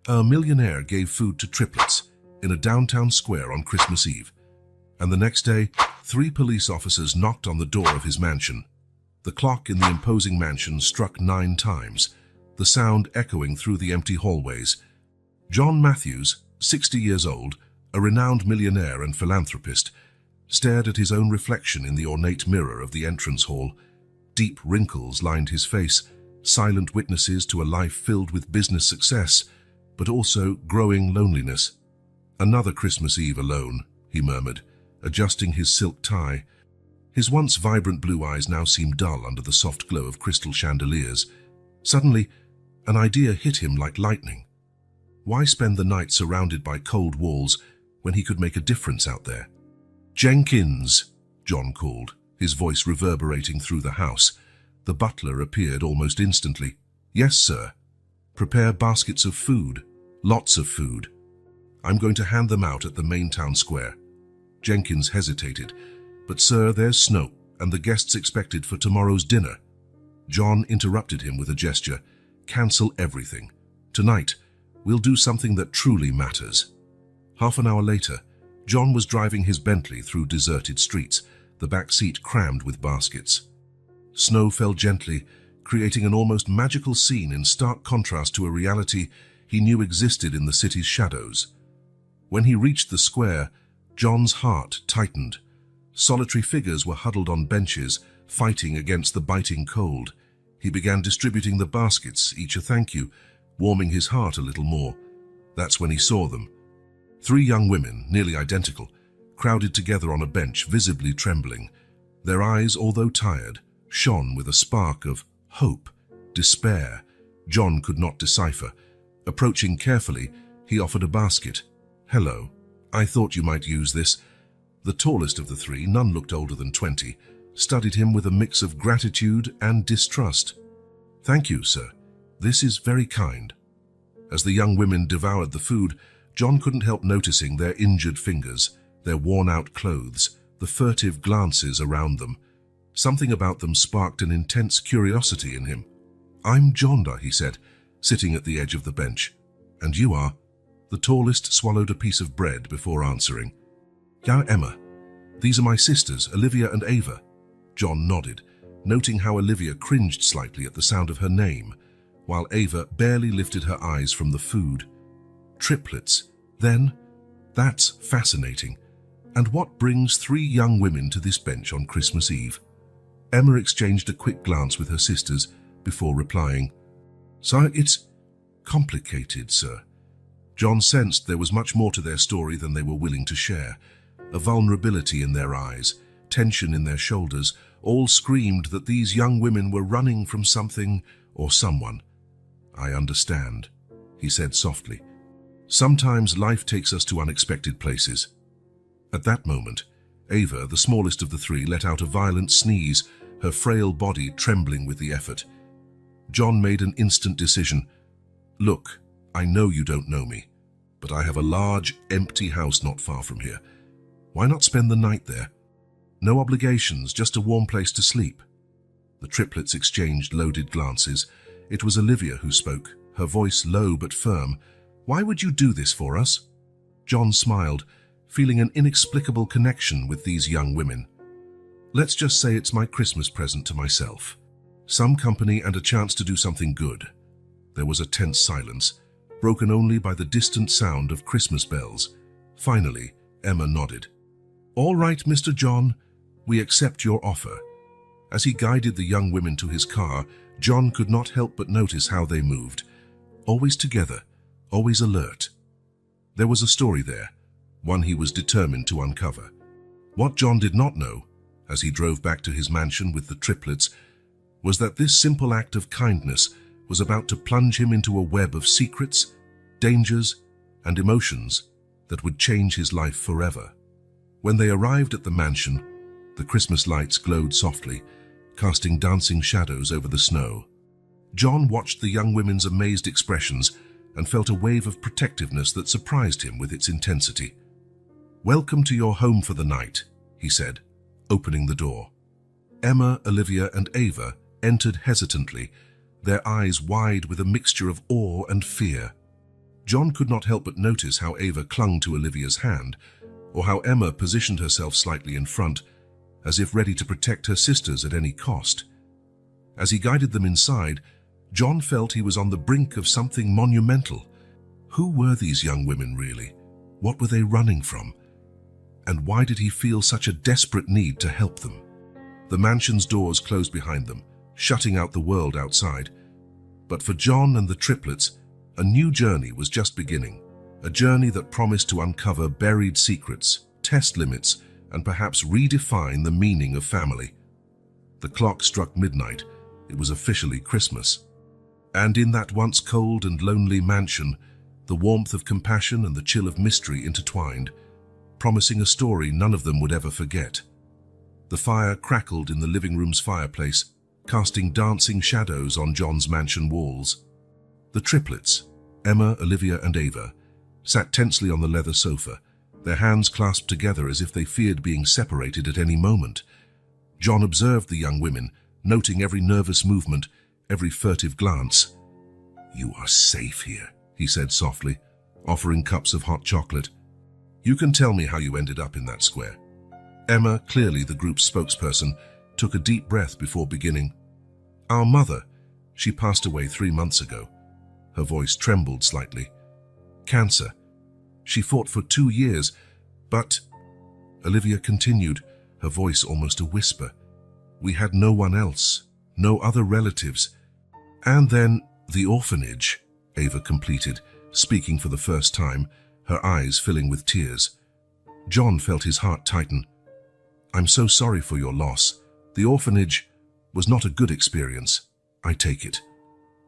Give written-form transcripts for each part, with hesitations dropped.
A millionaire gave food to triplets in a downtown square on Christmas Eve, and the next day, 3 police officers knocked on the door of his mansion. The clock in the imposing mansion struck 9 times, the sound echoing through the empty hallways. John Matthews, 60 years old, a renowned millionaire and philanthropist, stared at his own reflection in the ornate mirror of the entrance hall. Deep wrinkles lined his face, silent witnesses to a life filled with business success, but also growing loneliness. "Another Christmas Eve alone," he murmured, adjusting his silk tie. His once vibrant blue eyes now seemed dull under the soft glow of crystal chandeliers. Suddenly, an idea hit him like lightning. Why spend the night surrounded by cold walls when he could make a difference out there? "Jenkins," John called, his voice reverberating through the house. The butler appeared almost instantly. "Yes, sir. Prepare baskets of food, lots of food. I'm going to hand them out at the main town square." Jenkins hesitated. "But sir, there's snow, and the guests expected for tomorrow's dinner." John interrupted him with a gesture. "Cancel everything. Tonight, we'll do something that truly matters." Half an hour later, John was driving his Bentley through deserted streets, the back seat crammed with baskets. Snow fell gently, creating an almost magical scene in stark contrast to a reality he knew existed in the city's shadows. When he reached the square, John's heart tightened. Solitary figures were huddled on benches, fighting against the biting cold. He began distributing the baskets, each a thank you, warming his heart a little more. That's when he saw them. 3 young women, nearly identical, crowded together on a bench, visibly trembling. Their eyes, although tired, shone with a spark of hope, despair. John could not decipher. Approaching carefully, he offered a basket. "Hello. I thought you might use this." The tallest of the 3, none looked older than 20, studied him with a mix of gratitude and distrust. "Thank you, sir. This is very kind." As the young women devoured the food, John couldn't help noticing their injured fingers, their worn-out clothes, the furtive glances around them. Something about them sparked an intense curiosity in him. "I'm Jonda," he said, sitting at the edge of the bench. "And you are?" The tallest swallowed a piece of bread before answering. "Ja, Emma. These are my sisters, Olivia and Ava." John nodded, noting how Olivia cringed slightly at the sound of her name, while Ava barely lifted her eyes from the food. "Triplets, then? That's fascinating. And what brings 3 young women to this bench on Christmas Eve?" Emma exchanged a quick glance with her sisters before replying, "Sir, it's complicated, sir." John sensed there was much more to their story than they were willing to share. A vulnerability in their eyes, tension in their shoulders, all screamed that these young women were running from something or someone. "I understand," he said softly. "Sometimes life takes us to unexpected places." At that moment, Ava, the smallest of the 3, let out a violent sneeze, her frail body trembling with the effort. John made an instant decision. "Look, I know you don't know me, but I have a large, empty house not far from here. Why not spend the night there? No obligations, just a warm place to sleep." The triplets exchanged loaded glances. It was Olivia who spoke, her voice low but firm. "Why would you do this for us?" John smiled, feeling an inexplicable connection with these young women. "Let's just say it's my Christmas present to myself. Some company and a chance to do something good." There was a tense silence, broken only by the distant sound of Christmas bells. Finally, Emma nodded. "All right, Mr. John, we accept your offer." As he guided the young women to his car, John could not help but notice how they moved. Always together, always alert. There was a story there, one he was determined to uncover. What John did not know, as he drove back to his mansion with the triplets, was that this simple act of kindness was about to plunge him into a web of secrets, dangers, and emotions that would change his life forever. When they arrived at the mansion, the Christmas lights glowed softly, casting dancing shadows over the snow. John watched the young women's amazed expressions and felt a wave of protectiveness that surprised him with its intensity. "Welcome to your home for the night," he said, opening the door. Emma, Olivia, and Ava entered hesitantly, their eyes wide with a mixture of awe and fear. John could not help but notice how Ava clung to Olivia's hand, or how Emma positioned herself slightly in front, as if ready to protect her sisters at any cost. As he guided them inside, John felt he was on the brink of something monumental. Who were these young women really? What were they running from? And why did he feel such a desperate need to help them? The mansion's doors closed behind them, shutting out the world outside. But for John and the triplets, a new journey was just beginning. A journey that promised to uncover buried secrets, test limits, and perhaps redefine the meaning of family. The clock struck midnight. It was officially Christmas. And in that once cold and lonely mansion, the warmth of compassion and the chill of mystery intertwined, promising a story none of them would ever forget. The fire crackled in the living room's fireplace, casting dancing shadows on John's mansion walls. The triplets, Emma, Olivia, and Ava, sat tensely on the leather sofa, their hands clasped together as if they feared being separated at any moment. John observed the young women, noting every nervous movement, every furtive glance. "You are safe here," he said softly, offering cups of hot chocolate. "You can tell me how you ended up in that square." Emma, clearly the group's spokesperson, took a deep breath before beginning. "Our mother, she passed away 3 months ago." Her voice trembled slightly. "Cancer. She fought for 2 years, but..." Olivia continued, her voice almost a whisper. "We had no one else, no other relatives. And then the orphanage," Ava completed, speaking for the first time, her eyes filling with tears. John felt his heart tighten. "I'm so sorry for your loss. The orphanage was not a good experience. I take it."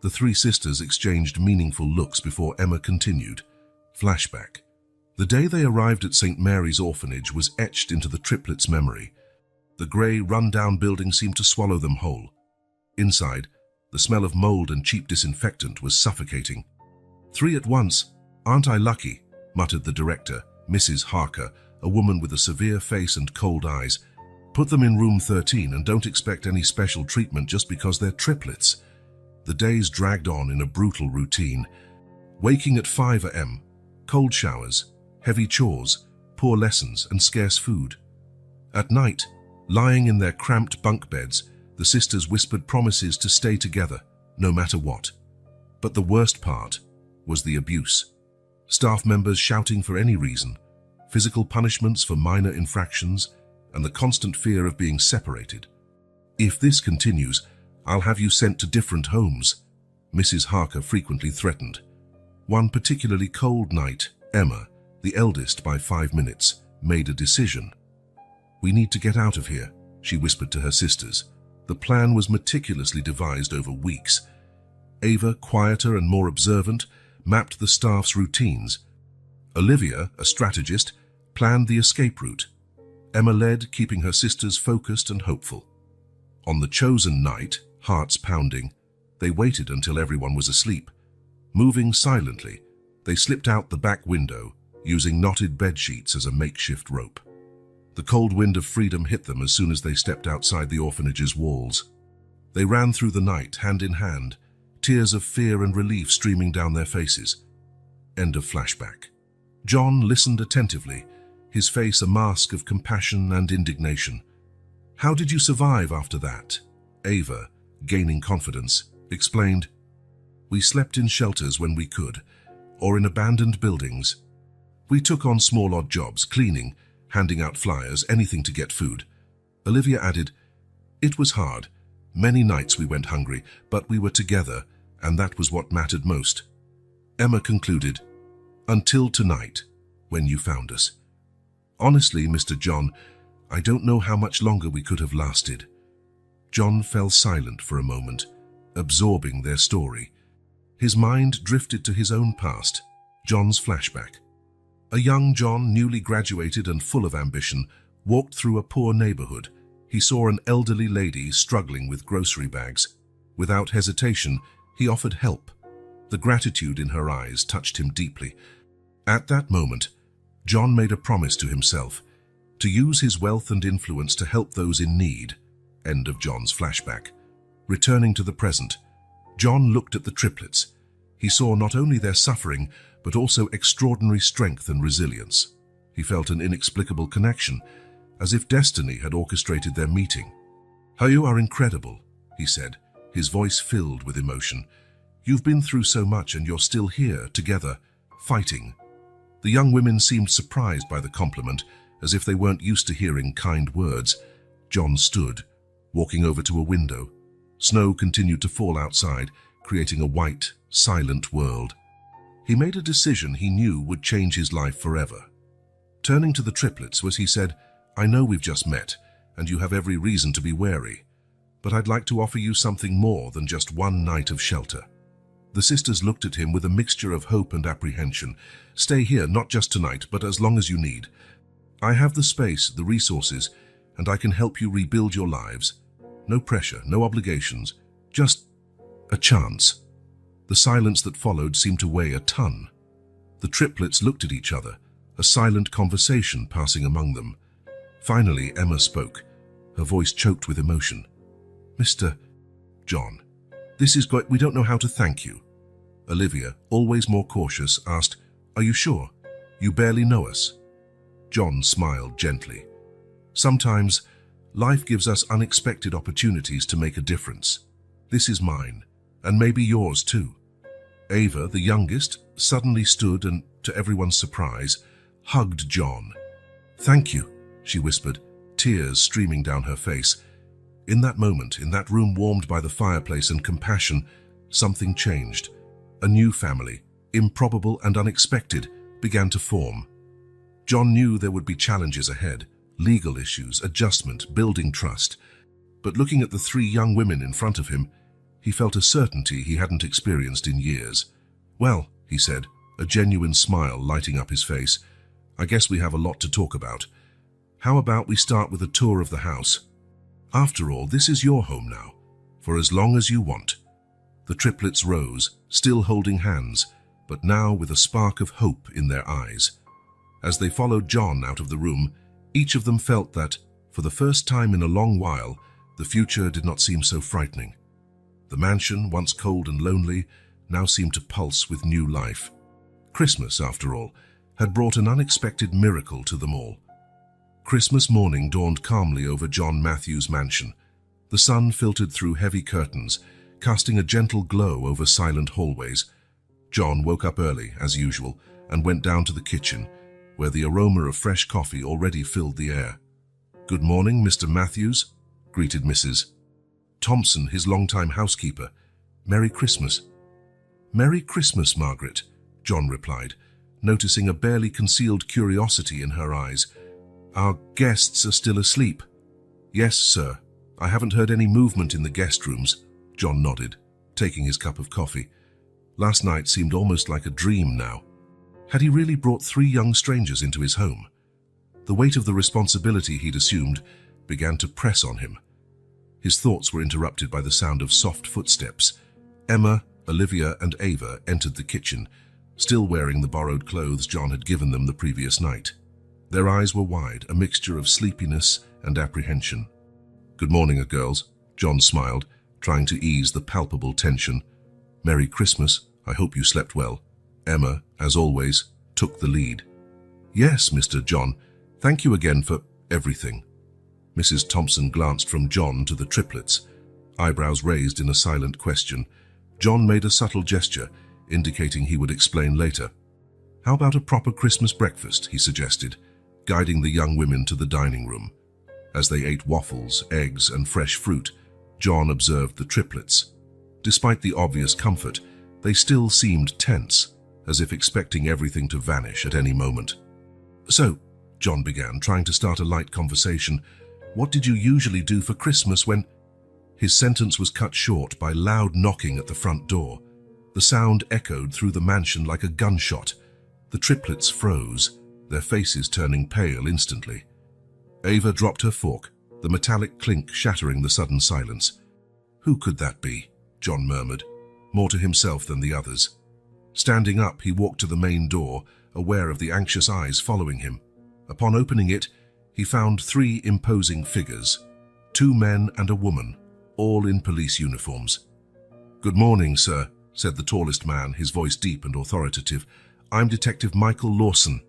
The three sisters exchanged meaningful looks before Emma continued. Flashback. The day they arrived at St. Mary's orphanage was etched into the triplets' memory. The grey, run-down building seemed to swallow them whole. Inside, the smell of mold and cheap disinfectant was suffocating. "3 at once, aren't I lucky?" muttered the director, Mrs. Harker, a woman with a severe face and cold eyes. "Put them in room 13 and don't expect any special treatment just because they're triplets." The days dragged on in a brutal routine. Waking at 5 a.m., cold showers, heavy chores, poor lessons, and scarce food. At night, lying in their cramped bunk beds, the sisters whispered promises to stay together, no matter what. But the worst part was the abuse. Staff members shouting for any reason, physical punishments for minor infractions, and the constant fear of being separated. "If this continues, I'll have you sent to different homes," Mrs. Harker frequently threatened. One particularly cold night, Emma, the eldest by 5 minutes, made a decision. "We need to get out of here," she whispered to her sisters. The plan was meticulously devised over weeks. Ava, quieter and more observant, mapped the staff's routines. Olivia, a strategist, planned the escape route. Emma led, keeping her sisters focused and hopeful. On the chosen night, hearts pounding, they waited until everyone was asleep. Moving silently, they slipped out the back window, using knotted bedsheets as a makeshift rope. The cold wind of freedom hit them as soon as they stepped outside the orphanage's walls. They ran through the night, hand in hand, tears of fear and relief streaming down their faces. End of flashback. John listened attentively, his face a mask of compassion and indignation. "How did you survive after that?" Ava, gaining confidence, explained. "We slept in shelters when we could, or in abandoned buildings. We took on small odd jobs, cleaning, handing out flyers, anything to get food." Olivia added, "It was hard. Many nights we went hungry, but we were together, and that was what mattered most." Emma concluded, "Until tonight, when you found us. Honestly, Mr. John, I don't know how much longer we could have lasted." John fell silent for a moment, absorbing their story. His mind drifted to his own past, John's flashback. A young John, newly graduated and full of ambition, walked through a poor neighborhood. He saw an elderly lady struggling with grocery bags. Without hesitation, he offered help. The gratitude in her eyes touched him deeply. At that moment, John made a promise to himself to use his wealth and influence to help those in need. End of John's flashback. Returning to the present, John looked at the triplets. He saw not only their suffering, but also extraordinary strength and resilience. He felt an inexplicable connection, as if destiny had orchestrated their meeting. "You are incredible," he said, his voice filled with emotion. "You've been through so much and you're still here, together, fighting." The young women seemed surprised by the compliment, as if they weren't used to hearing kind words. John stood, walking over to a window. Snow continued to fall outside, creating a white, silent world. He made a decision he knew would change his life forever. Turning to the triplets, he said, "I know we've just met, and you have every reason to be wary, but I'd like to offer you something more than just one night of shelter." The sisters looked at him with a mixture of hope and apprehension. "Stay here, not just tonight, but as long as you need. I have the space, the resources, and I can help you rebuild your lives. No pressure, no obligations, just a chance." The silence that followed seemed to weigh a ton. The triplets looked at each other, a silent conversation passing among them. Finally, Emma spoke, her voice choked with emotion. "Mr. John, we don't know how to thank you." Olivia, always more cautious, asked, "Are you sure? You barely know us." John smiled gently. "Sometimes, life gives us unexpected opportunities to make a difference. This is mine, and maybe yours too." Ava, the youngest, suddenly stood and, to everyone's surprise, hugged John. "Thank you," she whispered, tears streaming down her face. In that moment, in that room warmed by the fireplace and compassion, something changed. A new family, improbable and unexpected, began to form. John knew there would be challenges ahead, legal issues, adjustment, building trust. But looking at the three young women in front of him, he felt a certainty he hadn't experienced in years. "Well," he said, a genuine smile lighting up his face, "I guess we have a lot to talk about. How about we start with a tour of the house? After all, this is your home now, for as long as you want." The triplets rose, still holding hands, but now with a spark of hope in their eyes. As they followed John out of the room, each of them felt that, for the first time in a long while, the future did not seem so frightening. The mansion, once cold and lonely, now seemed to pulse with new life. Christmas, after all, had brought an unexpected miracle to them all. Christmas morning dawned calmly over John Matthews' mansion. The sun filtered through heavy curtains, casting a gentle glow over silent hallways. John woke up early, as usual, and went down to the kitchen, where the aroma of fresh coffee already filled the air. "Good morning, Mr. Matthews," greeted Mrs. Thompson, his longtime housekeeper. "Merry Christmas." "Merry Christmas, Margaret," John replied, noticing a barely concealed curiosity in her eyes. "Our guests are still asleep." "Yes, sir. I haven't heard any movement in the guest rooms," John nodded, taking his cup of coffee. Last night seemed almost like a dream now. Had he really brought three young strangers into his home? The weight of the responsibility he'd assumed began to press on him. His thoughts were interrupted by the sound of soft footsteps. Emma, Olivia, and Ava entered the kitchen, still wearing the borrowed clothes John had given them the previous night. Their eyes were wide, a mixture of sleepiness and apprehension. "Good morning, girls," John smiled, trying to ease the palpable tension. "Merry Christmas. I hope you slept well." Emma, as always, took the lead. "Yes, Mr. John. Thank you again for everything." Mrs. Thompson glanced from John to the triplets, eyebrows raised in a silent question. John made a subtle gesture, indicating he would explain later. "How about a proper Christmas breakfast?" he suggested, guiding the young women to the dining room. As they ate waffles, eggs, and fresh fruit, John observed the triplets. Despite the obvious comfort, they still seemed tense, as if expecting everything to vanish at any moment. "So," John began, trying to start a light conversation, "what did you usually do for Christmas when—" His sentence was cut short by loud knocking at the front door. The sound echoed through the mansion like a gunshot. The triplets froze, their faces turning pale instantly. Ava dropped her fork, the metallic clink shattering the sudden silence. "Who could that be?" John murmured, more to himself than the others. Standing up, he walked to the main door, aware of the anxious eyes following him. Upon opening it, he found three imposing figures, 2 men and a woman, all in police uniforms. "Good morning, sir," said the tallest man, his voice deep and authoritative. I'm Detective Michael Lawson.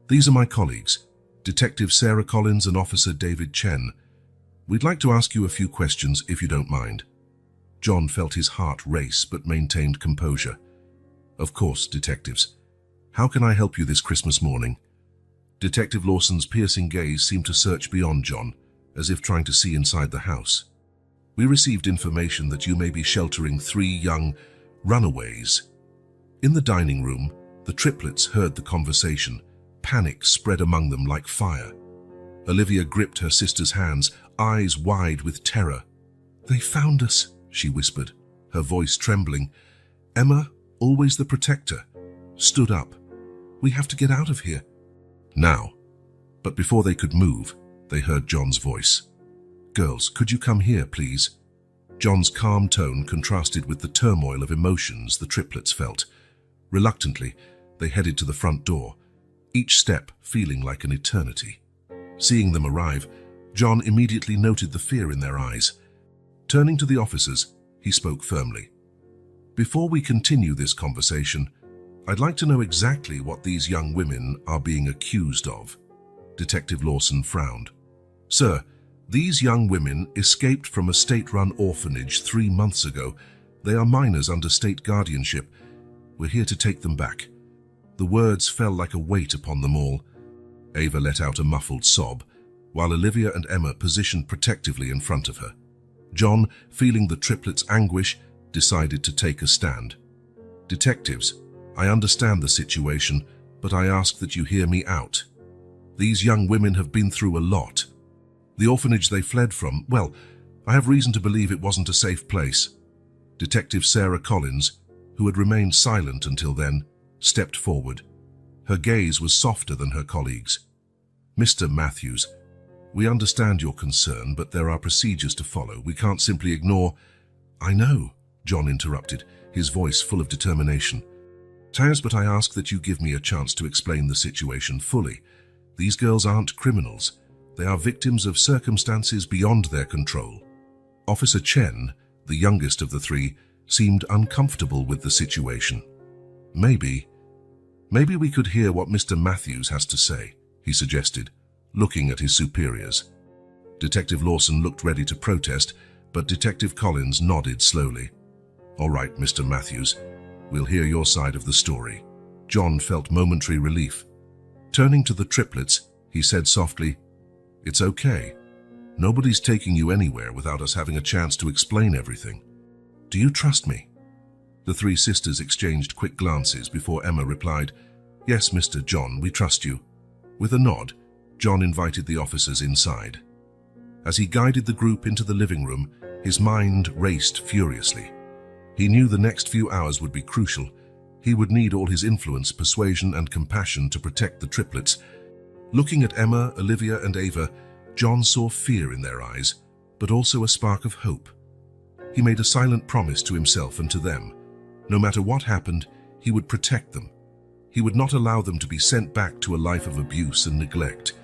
These are my colleagues, Detective Sarah Collins and Officer David Chen. We'd like to ask you a few questions if you don't mind. John felt his heart race but maintained composure. Of course, detectives. How can I help you this Christmas morning? Detective Lawson's piercing gaze seemed to search beyond John, as if trying to see inside the house. We received information that you may be sheltering 3 young runaways. In the dining room, the triplets heard the conversation. Panic spread among them like fire. Olivia gripped her sister's hands, eyes wide with terror. "They found us," she whispered, her voice trembling. Emma, always the protector, stood up. "We have to get out of here." Now. But before they could move, they heard John's voice. "Girls, could you come here, please?" John's calm tone contrasted with the turmoil of emotions the triplets felt. Reluctantly, they headed to the front door, each step feeling like an eternity. Seeing them arrive, John immediately noted the fear in their eyes. Turning to the officers, he spoke firmly. "Before we continue this conversation, I'd like to know exactly what these young women are being accused of." Detective Lawson frowned. "Sir, these young women escaped from a state-run orphanage 3 months ago. They are minors under state guardianship. We're here to take them back." The words fell like a weight upon them all. Ava let out a muffled sob, while Olivia and Emma positioned protectively in front of her. John, feeling the triplets' anguish, decided to take a stand. "Detectives, I understand the situation, but I ask that you hear me out. These young women have been through a lot. The orphanage they fled from, well, I have reason to believe it wasn't a safe place." Detective Sarah Collins, who had remained silent until then, stepped forward. Her gaze was softer than her colleagues. "Mr. Matthews, we understand your concern, but there are procedures to follow. We can't simply ignore—" "I know," John interrupted, his voice full of determination. "Taz, but I ask that you give me a chance to explain the situation fully. These girls aren't criminals. They are victims of circumstances beyond their control." Officer Chen, the youngest of the 3, seemed uncomfortable with the situation. Maybe we could hear what Mr. Matthews has to say," he suggested, looking at his superiors. Detective Lawson looked ready to protest, but Detective Collins nodded slowly. "All right, Mr. Matthews, we'll hear your side of the story." John felt momentary relief. Turning to the triplets, he said softly, "It's okay. Nobody's taking you anywhere without us having a chance to explain everything. Do you trust me?" The 3 sisters exchanged quick glances before Emma replied, "Yes, Mr. John, we trust you." With a nod, John invited the officers inside. As he guided the group into the living room, his mind raced furiously. He knew the next few hours would be crucial. He would need all his influence, persuasion, and compassion to protect the triplets. Looking at Emma, Olivia, and Ava, John saw fear in their eyes, but also a spark of hope. He made a silent promise to himself and to them. No matter what happened, he would protect them. He would not allow them to be sent back to a life of abuse and neglect.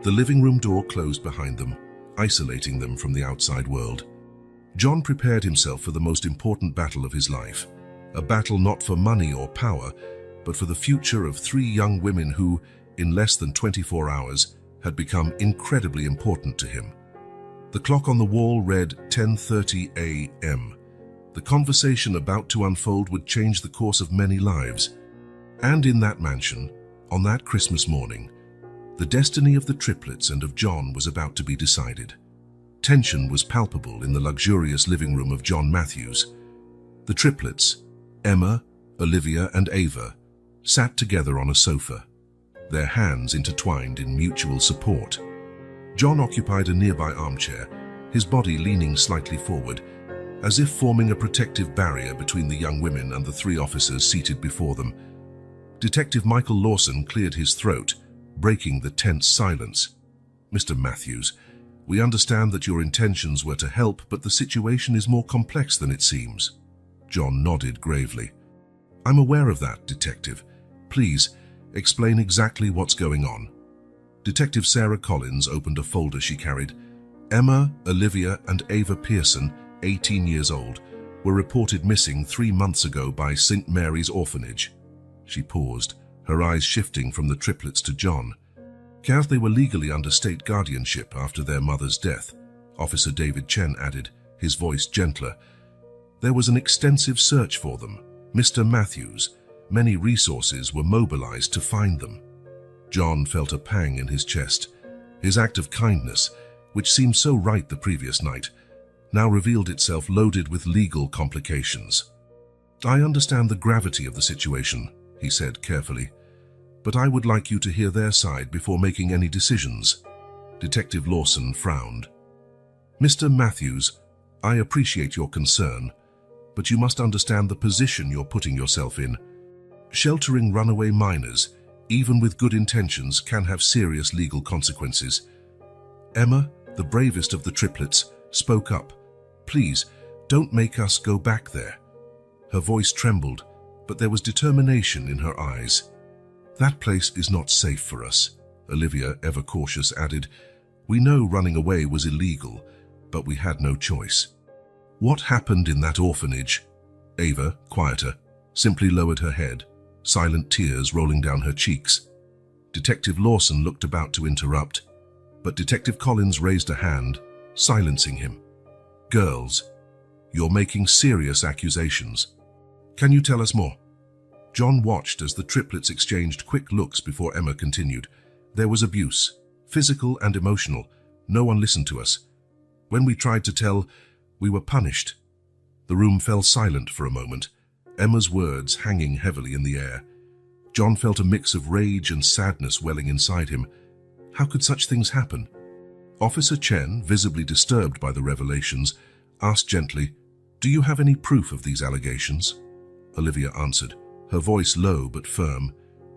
The living room door closed behind them, isolating them from the outside world. John prepared himself for the most important battle of his life, a battle not for money or power, but for the future of 3 young women who, in less than 24 hours, had become incredibly important to him. The clock on the wall read 10:30 a.m. The conversation about to unfold would change the course of many lives. And in that mansion, on that Christmas morning, the destiny of the triplets and of John was about to be decided. Tension was palpable in the luxurious living room of John Matthews. The triplets, Emma, Olivia, and Ava, sat together on a sofa, their hands intertwined in mutual support. John occupied a nearby armchair, his body leaning slightly forward, as if forming a protective barrier between the young women and the 3 officers seated before them. Detective Michael Lawson cleared his throat, breaking the tense silence. "Mr. Matthews, we understand that your intentions were to help, but the situation is more complex than it seems." John nodded gravely. "I'm aware of that, Detective. Please, explain exactly what's going on." Detective Sarah Collins opened a folder she carried. Emma, Olivia, and Ava Pearson, 18 years old, were reported missing 3 months ago by St. Mary's Orphanage. She paused, her eyes shifting from the triplets to John. As they were legally under state guardianship after their mother's death, Officer David Chen added, his voice gentler. There was an extensive search for them. Mr. Matthews, many resources were mobilized to find them. John felt a pang in his chest. His act of kindness, which seemed so right the previous night, now revealed itself loaded with legal complications. I understand the gravity of the situation, he said carefully, but I would like you to hear their side before making any decisions. Detective Lawson frowned. Mr. Matthews, I appreciate your concern, but you must understand the position you're putting yourself in. Sheltering runaway minors, even with good intentions, can have serious legal consequences. Emma, the bravest of the triplets, spoke up. Please, don't make us go back there. Her voice trembled, but there was determination in her eyes. That place is not safe for us, Olivia, ever cautious, added. We know running away was illegal, but we had no choice. What happened in that orphanage? Ava, quieter, simply lowered her head, silent tears rolling down her cheeks. Detective Lawson looked about to interrupt, but Detective Collins raised a hand, silencing him. Girls, you're making serious accusations. Can you tell us more? John watched as the triplets exchanged quick looks before Emma continued. There was abuse, physical and emotional. No one listened to us. When we tried to tell, we were punished. The room fell silent for a moment, Emma's words hanging heavily in the air. John felt a mix of rage and sadness welling inside him. How could such things happen? Officer Chen, visibly disturbed by the revelations, asked gently, Do you have any proof of these allegations? Olivia answered, her voice low but firm.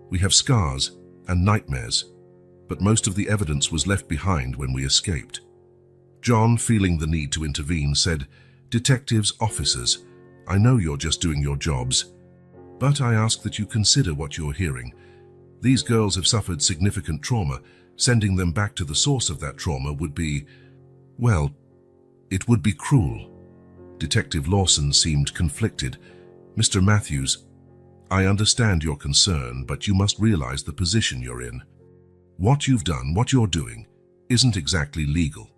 We have scars and nightmares, but most of the evidence was left behind when we escaped. John, feeling the need to intervene, said, Detectives, officers, I know you're just doing your jobs, but I ask that you consider what you're hearing. These girls have suffered significant trauma. Sending them back to the source of that trauma would be, well, it would be cruel. Detective Lawson seemed conflicted. Mr. Matthews, I understand your concern, but you must realize the position you're in. What you've done, what you're doing, isn't exactly legal.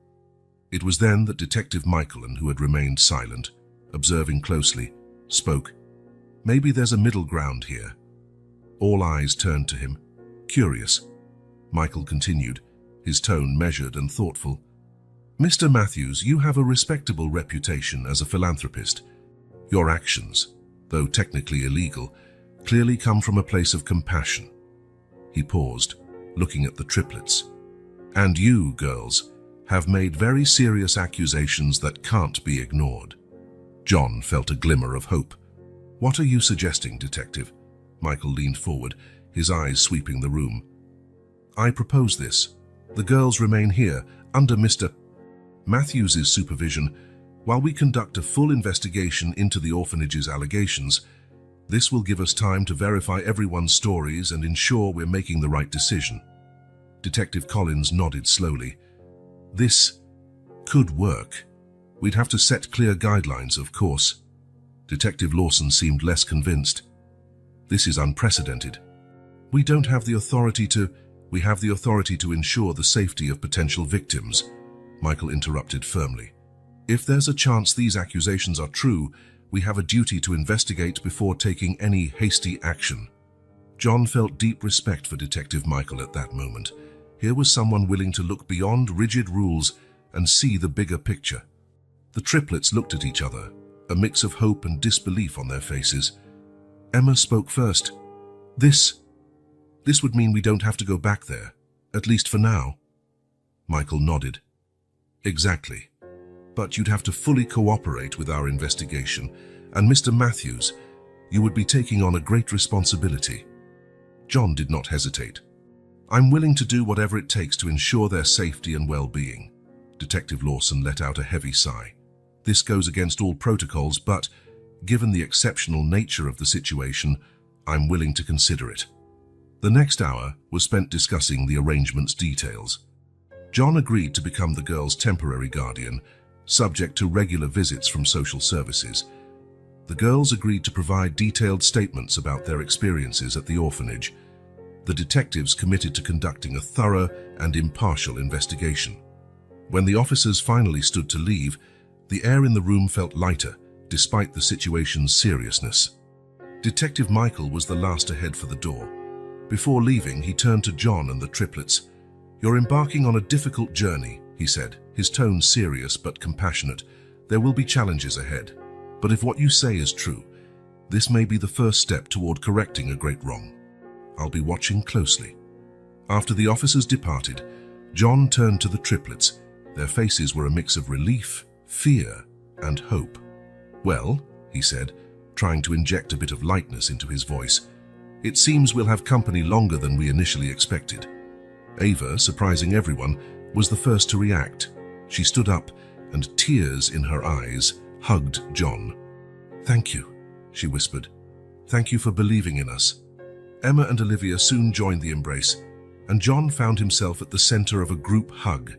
It was then that Detective Michael, who had remained silent, observing closely, spoke. Maybe there's a middle ground here. All eyes turned to him, curious. Michael continued, his tone measured and thoughtful. Mr. Matthews, you have a respectable reputation as a philanthropist. Your actions, though technically illegal, clearly come from a place of compassion. He paused, looking at the triplets. And you, girls, have made very serious accusations that can't be ignored. John felt a glimmer of hope. What are you suggesting, Detective? Michael leaned forward, his eyes sweeping the room. I propose this. The girls remain here, under Mr. Matthews's supervision, while we conduct a full investigation into the orphanage's allegations. This will give us time to verify everyone's stories and ensure we're making the right decision. Detective Collins nodded slowly. This could work. We'd have to set clear guidelines, of course. Detective Lawson seemed less convinced. This is unprecedented. We have the authority to ensure the safety of potential victims, Michael interrupted firmly. If there's a chance these accusations are true, we have a duty to investigate before taking any hasty action. John felt deep respect for Detective Michael at that moment. Here was someone willing to look beyond rigid rules and see the bigger picture. The triplets looked at each other, a mix of hope and disbelief on their faces. Emma spoke first. This would mean we don't have to go back there, at least for now. Michael nodded. Exactly. But you'd have to fully cooperate with our investigation, and Mr. Matthews, you would be taking on a great responsibility. John did not hesitate. I'm willing to do whatever it takes to ensure their safety and well-being. Detective Lawson let out a heavy sigh. This goes against all protocols, but given the exceptional nature of the situation, I'm willing to consider it. The next hour was spent discussing the arrangement's details. John agreed to become the girl's temporary guardian, subject to regular visits from social services. The girls agreed to provide detailed statements about their experiences at the orphanage. The detectives committed to conducting a thorough and impartial investigation. When the officers finally stood to leave, the air in the room felt lighter, despite the situation's seriousness. Detective Michael was the last to head for the door. Before leaving, he turned to John and the triplets. "You're embarking on a difficult journey," he said, his tone serious but compassionate. "There will be challenges ahead. But if what you say is true, this may be the first step toward correcting a great wrong. I'll be watching closely." After the officers departed, John turned to the triplets. Their faces were a mix of relief, fear, and hope. "Well," he said, trying to inject a bit of lightness into his voice, "it seems we'll have company longer than we initially expected." Ava, surprising everyone, was the first to react. She stood up, and tears in her eyes, hugged John. "Thank you," she whispered. "Thank you for believing in us." Emma and Olivia soon joined the embrace, and John found himself at the center of a group hug,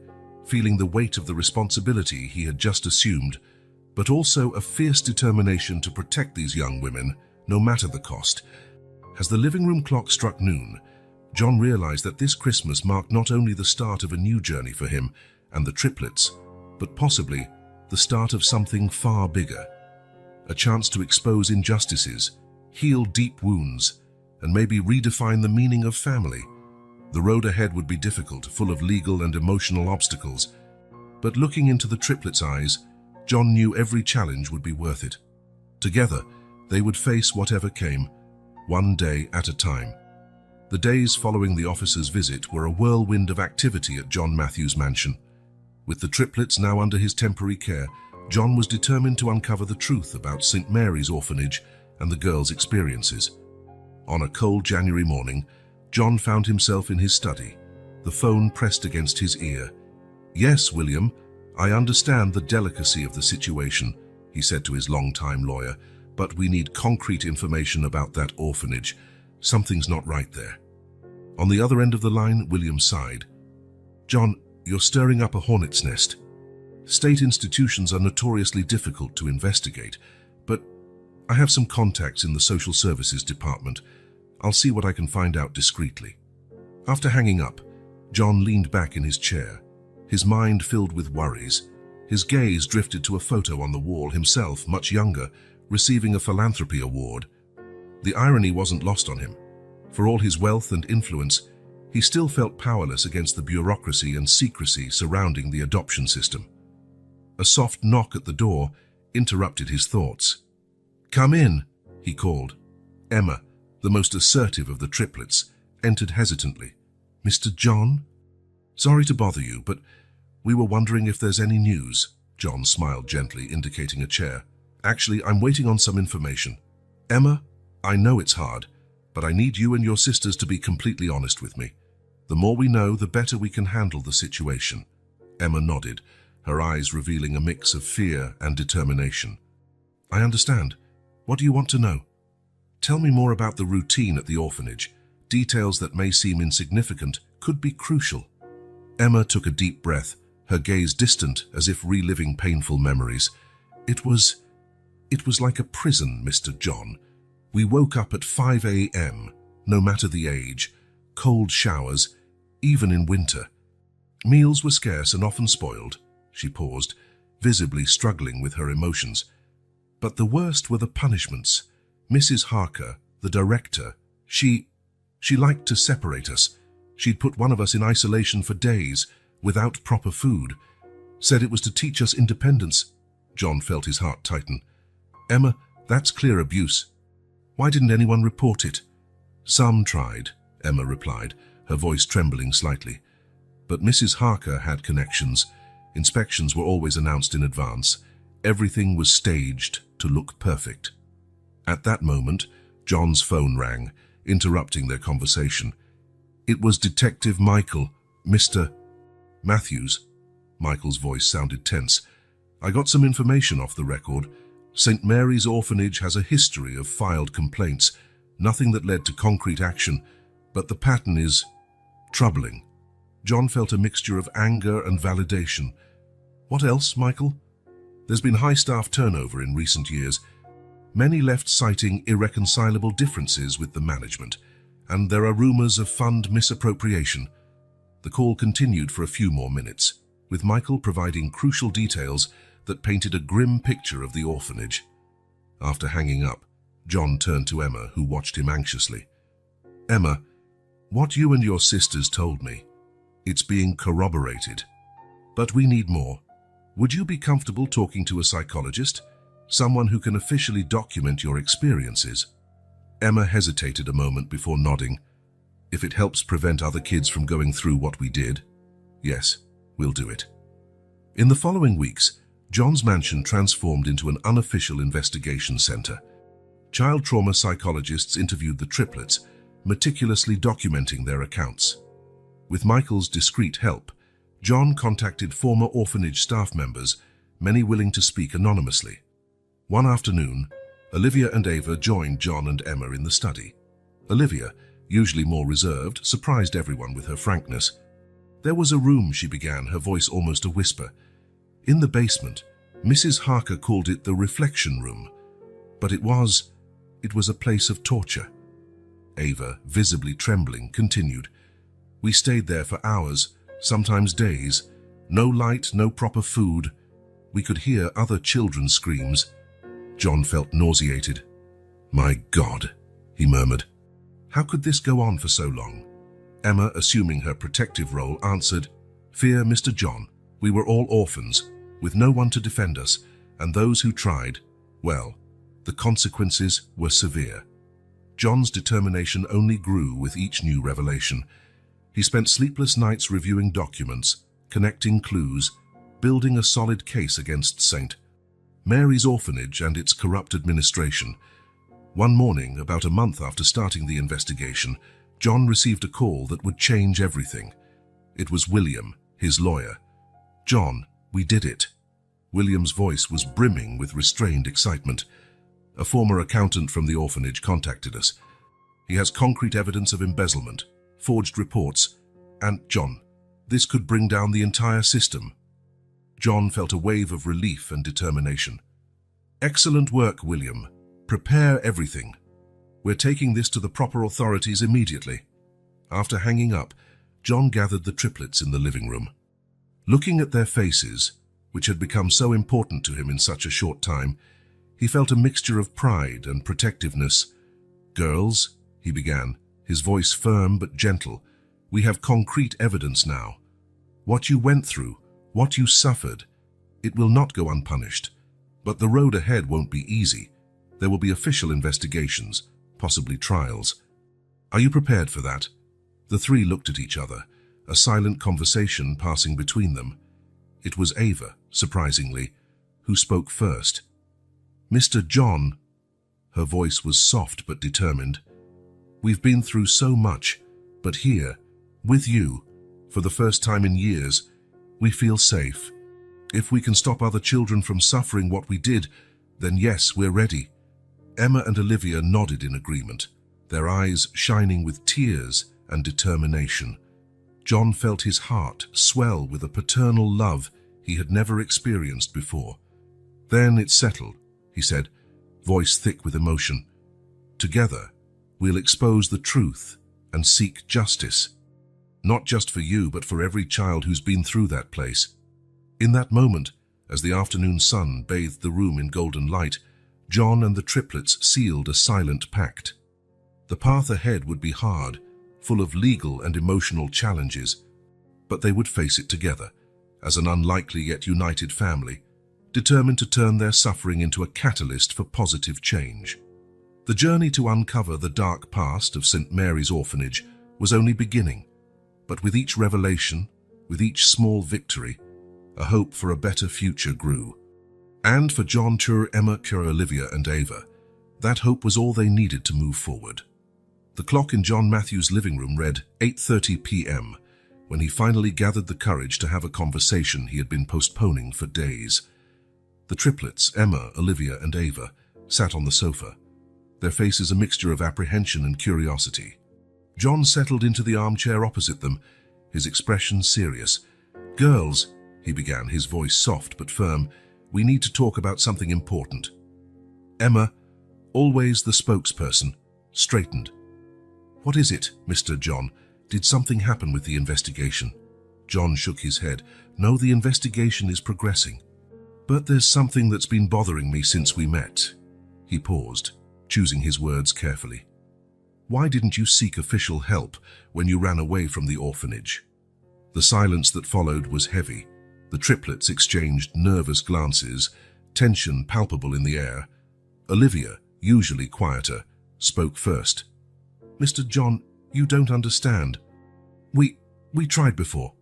feeling the weight of the responsibility he had just assumed, but also a fierce determination to protect these young women, no matter the cost. As the living room clock struck noon, John realized that this Christmas marked not only the start of a new journey for him and the triplets, but possibly the start of something far bigger. A chance to expose injustices, heal deep wounds, and maybe redefine the meaning of family. The road ahead would be difficult, full of legal and emotional obstacles, but looking into the triplets' eyes, John knew every challenge would be worth it. Together, they would face whatever came, one day at a time. The days following the officer's visit were a whirlwind of activity at John Matthews' mansion. With the triplets now under his temporary care, John was determined to uncover the truth about St. Mary's orphanage and the girls' experiences. On a cold January morning, John found himself in his study, the phone pressed against his ear. "Yes, William, I understand the delicacy of the situation," he said to his longtime lawyer, "but we need concrete information about that orphanage. Something's not right there." On the other end of the line, William sighed. "John, you're stirring up a hornet's nest. State institutions are notoriously difficult to investigate, but I have some contacts in the social services department. I'll see what I can find out discreetly." After hanging up, John leaned back in his chair, his mind filled with worries. His gaze drifted to a photo on the wall, himself, much younger, receiving a philanthropy award. The irony wasn't lost on him. For all his wealth and influence, he still felt powerless against the bureaucracy and secrecy surrounding the adoption system. A soft knock at the door interrupted his thoughts. "Come in," he called. Emma, the most assertive of the triplets, entered hesitantly. "Mr. John? Sorry to bother you, but we were wondering if there's any news." John smiled gently, indicating a chair. "Actually, I'm waiting on some information." "Emma, I know it's hard, but I need you and your sisters to be completely honest with me. The more we know, the better we can handle the situation." Emma nodded, her eyes revealing a mix of fear and determination. "I understand. What do you want to know?" "Tell me more about the routine at the orphanage. Details that may seem insignificant could be crucial." Emma took a deep breath, her gaze distant as if reliving painful memories. It was like a prison, Mr. John. We woke up at 5 a.m., no matter the age, cold showers, even in winter. Meals were scarce and often spoiled." She paused, visibly struggling with her emotions. "But the worst were the punishments. Mrs. Harker, the director, she liked to separate us. She'd put one of us in isolation for days, without proper food. Said it was to teach us independence." John felt his heart tighten. "Emma, that's clear abuse. Why didn't anyone report it?" "Some tried," Emma replied, her voice trembling slightly. "But Mrs. Harker had connections. Inspections were always announced in advance. Everything was staged to look perfect." At that moment, John's phone rang, interrupting their conversation. It was Detective Michael. "Mr. Matthews." Michael's voice sounded tense. "I got some information off the record. St. Mary's Orphanage has a history of filed complaints, nothing that led to concrete action, but the pattern is troubling." John felt a mixture of anger and validation. "What else, Michael?" "There's been high staff turnover in recent years. Many left citing irreconcilable differences with the management, and there are rumors of fund misappropriation. The call continued for a few more minutes, with Michael providing crucial details that painted a grim picture of the orphanage. After hanging up, John turned to Emma, who watched him anxiously. "Emma, what you and your sisters told me, it's being corroborated. But we need more. Would you be comfortable talking to a psychologist? Someone who can officially document your experiences?" Emma hesitated a moment before nodding. "If it helps prevent other kids from going through what we did, yes, we'll do it." In the following weeks, John's mansion transformed into an unofficial investigation center. Child trauma psychologists interviewed the triplets, meticulously documenting their accounts. With Michael's discreet help, John contacted former orphanage staff members, many willing to speak anonymously. One afternoon, Olivia and Ava joined John and Emma in the study. Olivia, usually more reserved, surprised everyone with her frankness. "There was a room," she began, her voice almost a whisper. "In the basement. Mrs. Harker called it the reflection room. But it was a place of torture." Ava, visibly trembling, continued. "We stayed there for hours, sometimes days. No light, no proper food. We could hear other children's screams." John felt nauseated. "My God," he murmured. "How could this go on for so long?" Emma, assuming her protective role, answered, "Fear, Mr. John. We were all orphans, with no one to defend us, and those who tried, well, the consequences were severe." John's determination only grew with each new revelation. He spent sleepless nights reviewing documents, connecting clues, building a solid case against St. Mary's Orphanage and its corrupt administration. One morning, about a month after starting the investigation, John received a call that would change everything. It was William, his lawyer. "John, we did it." William's voice was brimming with restrained excitement. "A former accountant from the orphanage contacted us. He has concrete evidence of embezzlement, forged reports, and, John, this could bring down the entire system." John felt a wave of relief and determination. "Excellent work, William. Prepare everything. We're taking this to the proper authorities immediately." After hanging up, John gathered the triplets in the living room. Looking at their faces, which had become so important to him in such a short time, he felt a mixture of pride and protectiveness. "Girls," he began, his voice firm but gentle, "we have concrete evidence now. What you went through, what you suffered, it will not go unpunished. But the road ahead won't be easy. There will be official investigations, possibly trials. Are you prepared for that?" The three looked at each other, a silent conversation passing between them. It was Ava, surprisingly, who spoke first. "Mr. John," her voice was soft but determined, "we've been through so much, but here, with you, for the first time in years, we feel safe. If we can stop other children from suffering what we did, then yes, we're ready." Emma and Olivia nodded in agreement, their eyes shining with tears and determination. John felt his heart swell with a paternal love he had never experienced before. "Then it's settled," he said, voice thick with emotion. "Together, we'll expose the truth and seek justice. Not just for you, but for every child who's been through that place." In that moment, as the afternoon sun bathed the room in golden light, John and the triplets sealed a silent pact. The path ahead would be hard, full of legal and emotional challenges, but they would face it together, as an unlikely yet united family, determined to turn their suffering into a catalyst for positive change. The journey to uncover the dark past of St. Mary's Orphanage was only beginning, but with each revelation, with each small victory, a hope for a better future grew. And for John, Emma, Olivia, and Ava, that hope was all they needed to move forward. The clock in John Matthews' living room read 8:30 p.m. when he finally gathered the courage to have a conversation he had been postponing for days. The triplets, Emma, Olivia, and Ava, sat on the sofa, their faces a mixture of apprehension and curiosity. John settled into the armchair opposite them, his expression serious. "Girls," he began, his voice soft but firm, "we need to talk about something important." Emma, always the spokesperson, straightened. "What is it, Mr. John? Did something happen with the investigation?" John shook his head. "No, the investigation is progressing. But there's something that's been bothering me since we met." He paused, choosing his words carefully. "Why didn't you seek official help when you ran away from the orphanage?" The silence that followed was heavy. The triplets exchanged nervous glances, tension palpable in the air. Olivia, usually quieter, spoke first. "Mr. John, you don't understand. We tried before."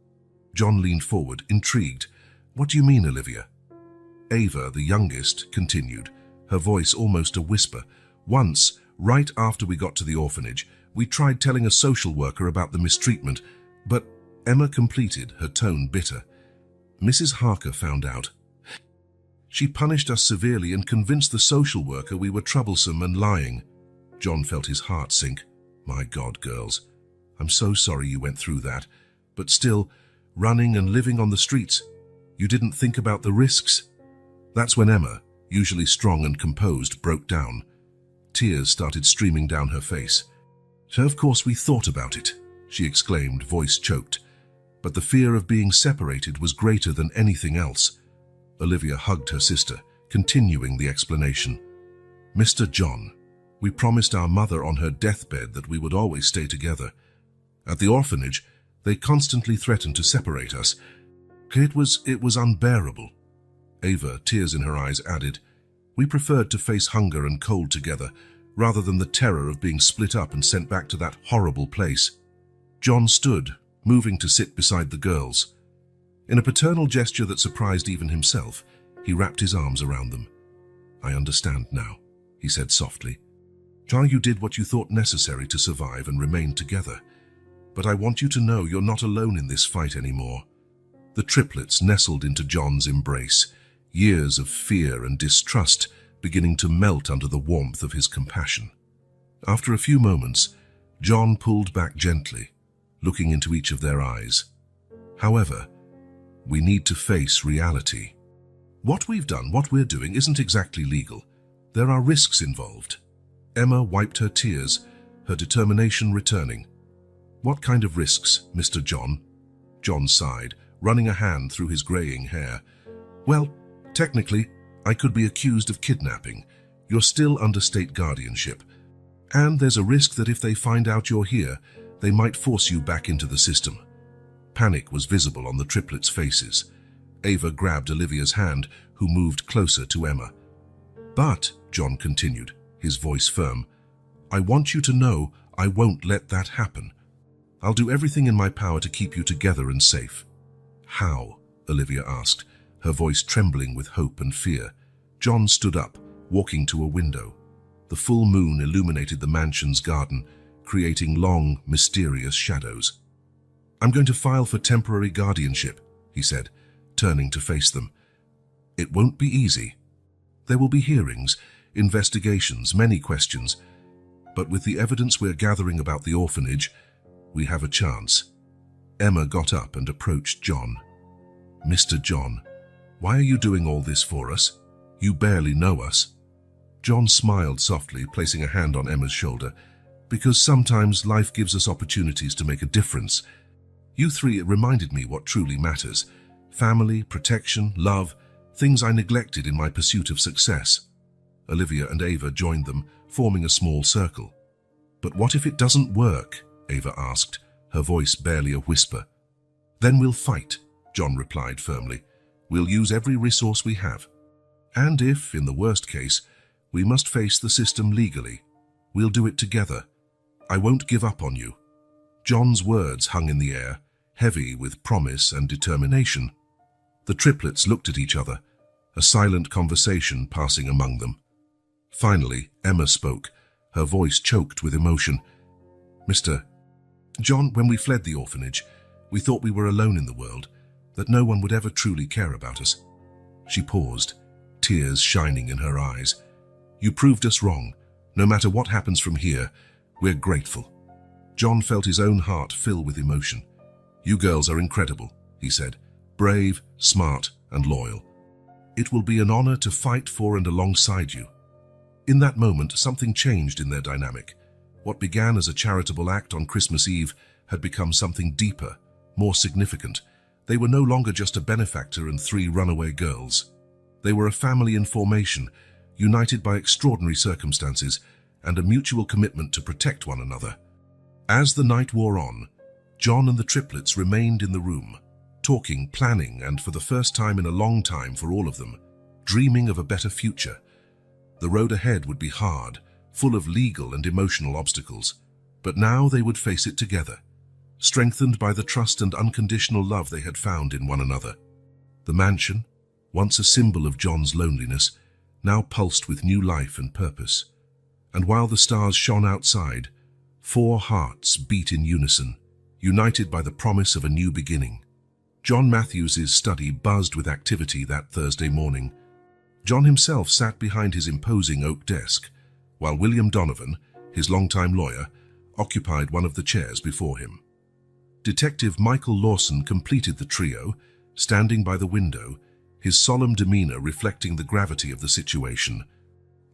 John leaned forward, intrigued. "What do you mean, Olivia?" Ava, the youngest, continued, her voice almost a whisper. "Once, right after we got to the orphanage, we tried telling a social worker about the mistreatment, but..." Emma completed, her tone bitter. "Mrs. Harker found out. She punished us severely and convinced the social worker we were troublesome and lying." John felt his heart sink. "My God, girls, I'm so sorry you went through that. But still, running and living on the streets, you didn't think about the risks?" That's when Emma, usually strong and composed, broke down. Tears started streaming down her face. "So of course we thought about it," she exclaimed, voice choked. "But the fear of being separated was greater than anything else." Olivia hugged her sister, continuing the explanation. "Mr. John, we promised our mother on her deathbed that we would always stay together. At the orphanage, they constantly threatened to separate us. It was unbearable." Ava, tears in her eyes, added, "We preferred to face hunger and cold together, rather than the terror of being split up and sent back to that horrible place." John stood, moving to sit beside the girls. In a paternal gesture that surprised even himself, he wrapped his arms around them. "I understand now," he said softly. "Child, you did what you thought necessary to survive and remain together. But I want you to know you're not alone in this fight anymore." The triplets nestled into John's embrace, years of fear and distrust beginning to melt under the warmth of his compassion. After a few moments, John pulled back gently, looking into each of their eyes. "However, we need to face reality. What we've done, what we're doing, isn't exactly legal. There are risks involved." Emma wiped her tears, her determination returning. "What kind of risks, Mr. John?" John sighed, running a hand through his graying hair. "Well, technically, I could be accused of kidnapping. You're still under state guardianship. And there's a risk that if they find out you're here, they might force you back into the system." Panic was visible on the triplets' faces. Ava grabbed Olivia's hand, who moved closer to Emma. "But," John continued, his voice firm, "I want you to know I won't let that happen. I'll do everything in my power to keep you together and safe." "How?" Olivia asked, her voice trembling with hope and fear. John stood up, walking to a window. The full moon illuminated the mansion's garden, creating long, mysterious shadows. "I'm going to file for temporary guardianship," he said, turning to face them. "It won't be easy. There will be hearings, investigations, many questions. But with the evidence we're gathering about the orphanage, we have a chance." Emma got up and approached John. "Mr. John, why are you doing all this for us? You barely know us." John smiled softly, placing a hand on Emma's shoulder. "Because sometimes life gives us opportunities to make a difference. You three reminded me what truly matters. Family, protection, love, things I neglected in my pursuit of success." Olivia and Ava joined them, forming a small circle. "But what if it doesn't work?" Ava asked, her voice barely a whisper. "Then we'll fight," John replied firmly. "We'll use every resource we have. And if, in the worst case, we must face the system legally, we'll do it together. I won't give up on you." John's words hung in the air, heavy with promise and determination. The triplets looked at each other, a silent conversation passing among them. Finally, Emma spoke, her voice choked with emotion. "Mr. John, when we fled the orphanage, we thought we were alone in the world, that no one would ever truly care about us." She paused, tears shining in her eyes. "You proved us wrong. No matter what happens from here, we're grateful." John felt his own heart fill with emotion. "You girls are incredible," he said, "brave, smart, and loyal. It will be an honor to fight for and alongside you." In that moment, something changed in their dynamic. What began as a charitable act on Christmas Eve had become something deeper, more significant. They were no longer just a benefactor and 3 runaway girls. They were a family in formation, united by extraordinary circumstances and a mutual commitment to protect one another. As the night wore on, John and the triplets remained in the room, talking, planning, and for the first time in a long time for all of them, dreaming of a better future. The road ahead would be hard, full of legal and emotional obstacles, but now they would face it together, strengthened by the trust and unconditional love they had found in one another. The mansion, once a symbol of John's loneliness, now pulsed with new life and purpose. And while the stars shone outside, 4 hearts beat in unison, united by the promise of a new beginning. John Matthews's study buzzed with activity that Thursday morning. John himself sat behind his imposing oak desk, while William Donovan, his longtime lawyer, occupied one of the chairs before him. Detective Michael Lawson completed the trio, standing by the window, his solemn demeanor reflecting the gravity of the situation.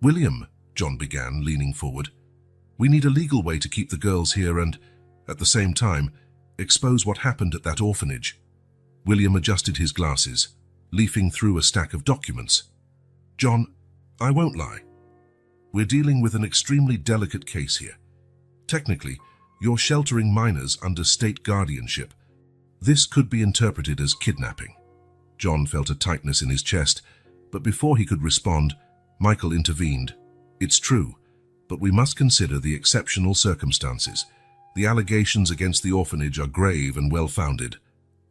"William," John began, leaning forward, "we need a legal way to keep the girls here and, at the same time, expose what happened at that orphanage." William adjusted his glasses, leafing through a stack of documents. "John, I won't lie. We're dealing with an extremely delicate case here. Technically, you're sheltering minors under state guardianship. This could be interpreted as kidnapping." John felt a tightness in his chest, but before he could respond, Michael intervened. "It's true, but we must consider the exceptional circumstances. The allegations against the orphanage are grave and well-founded."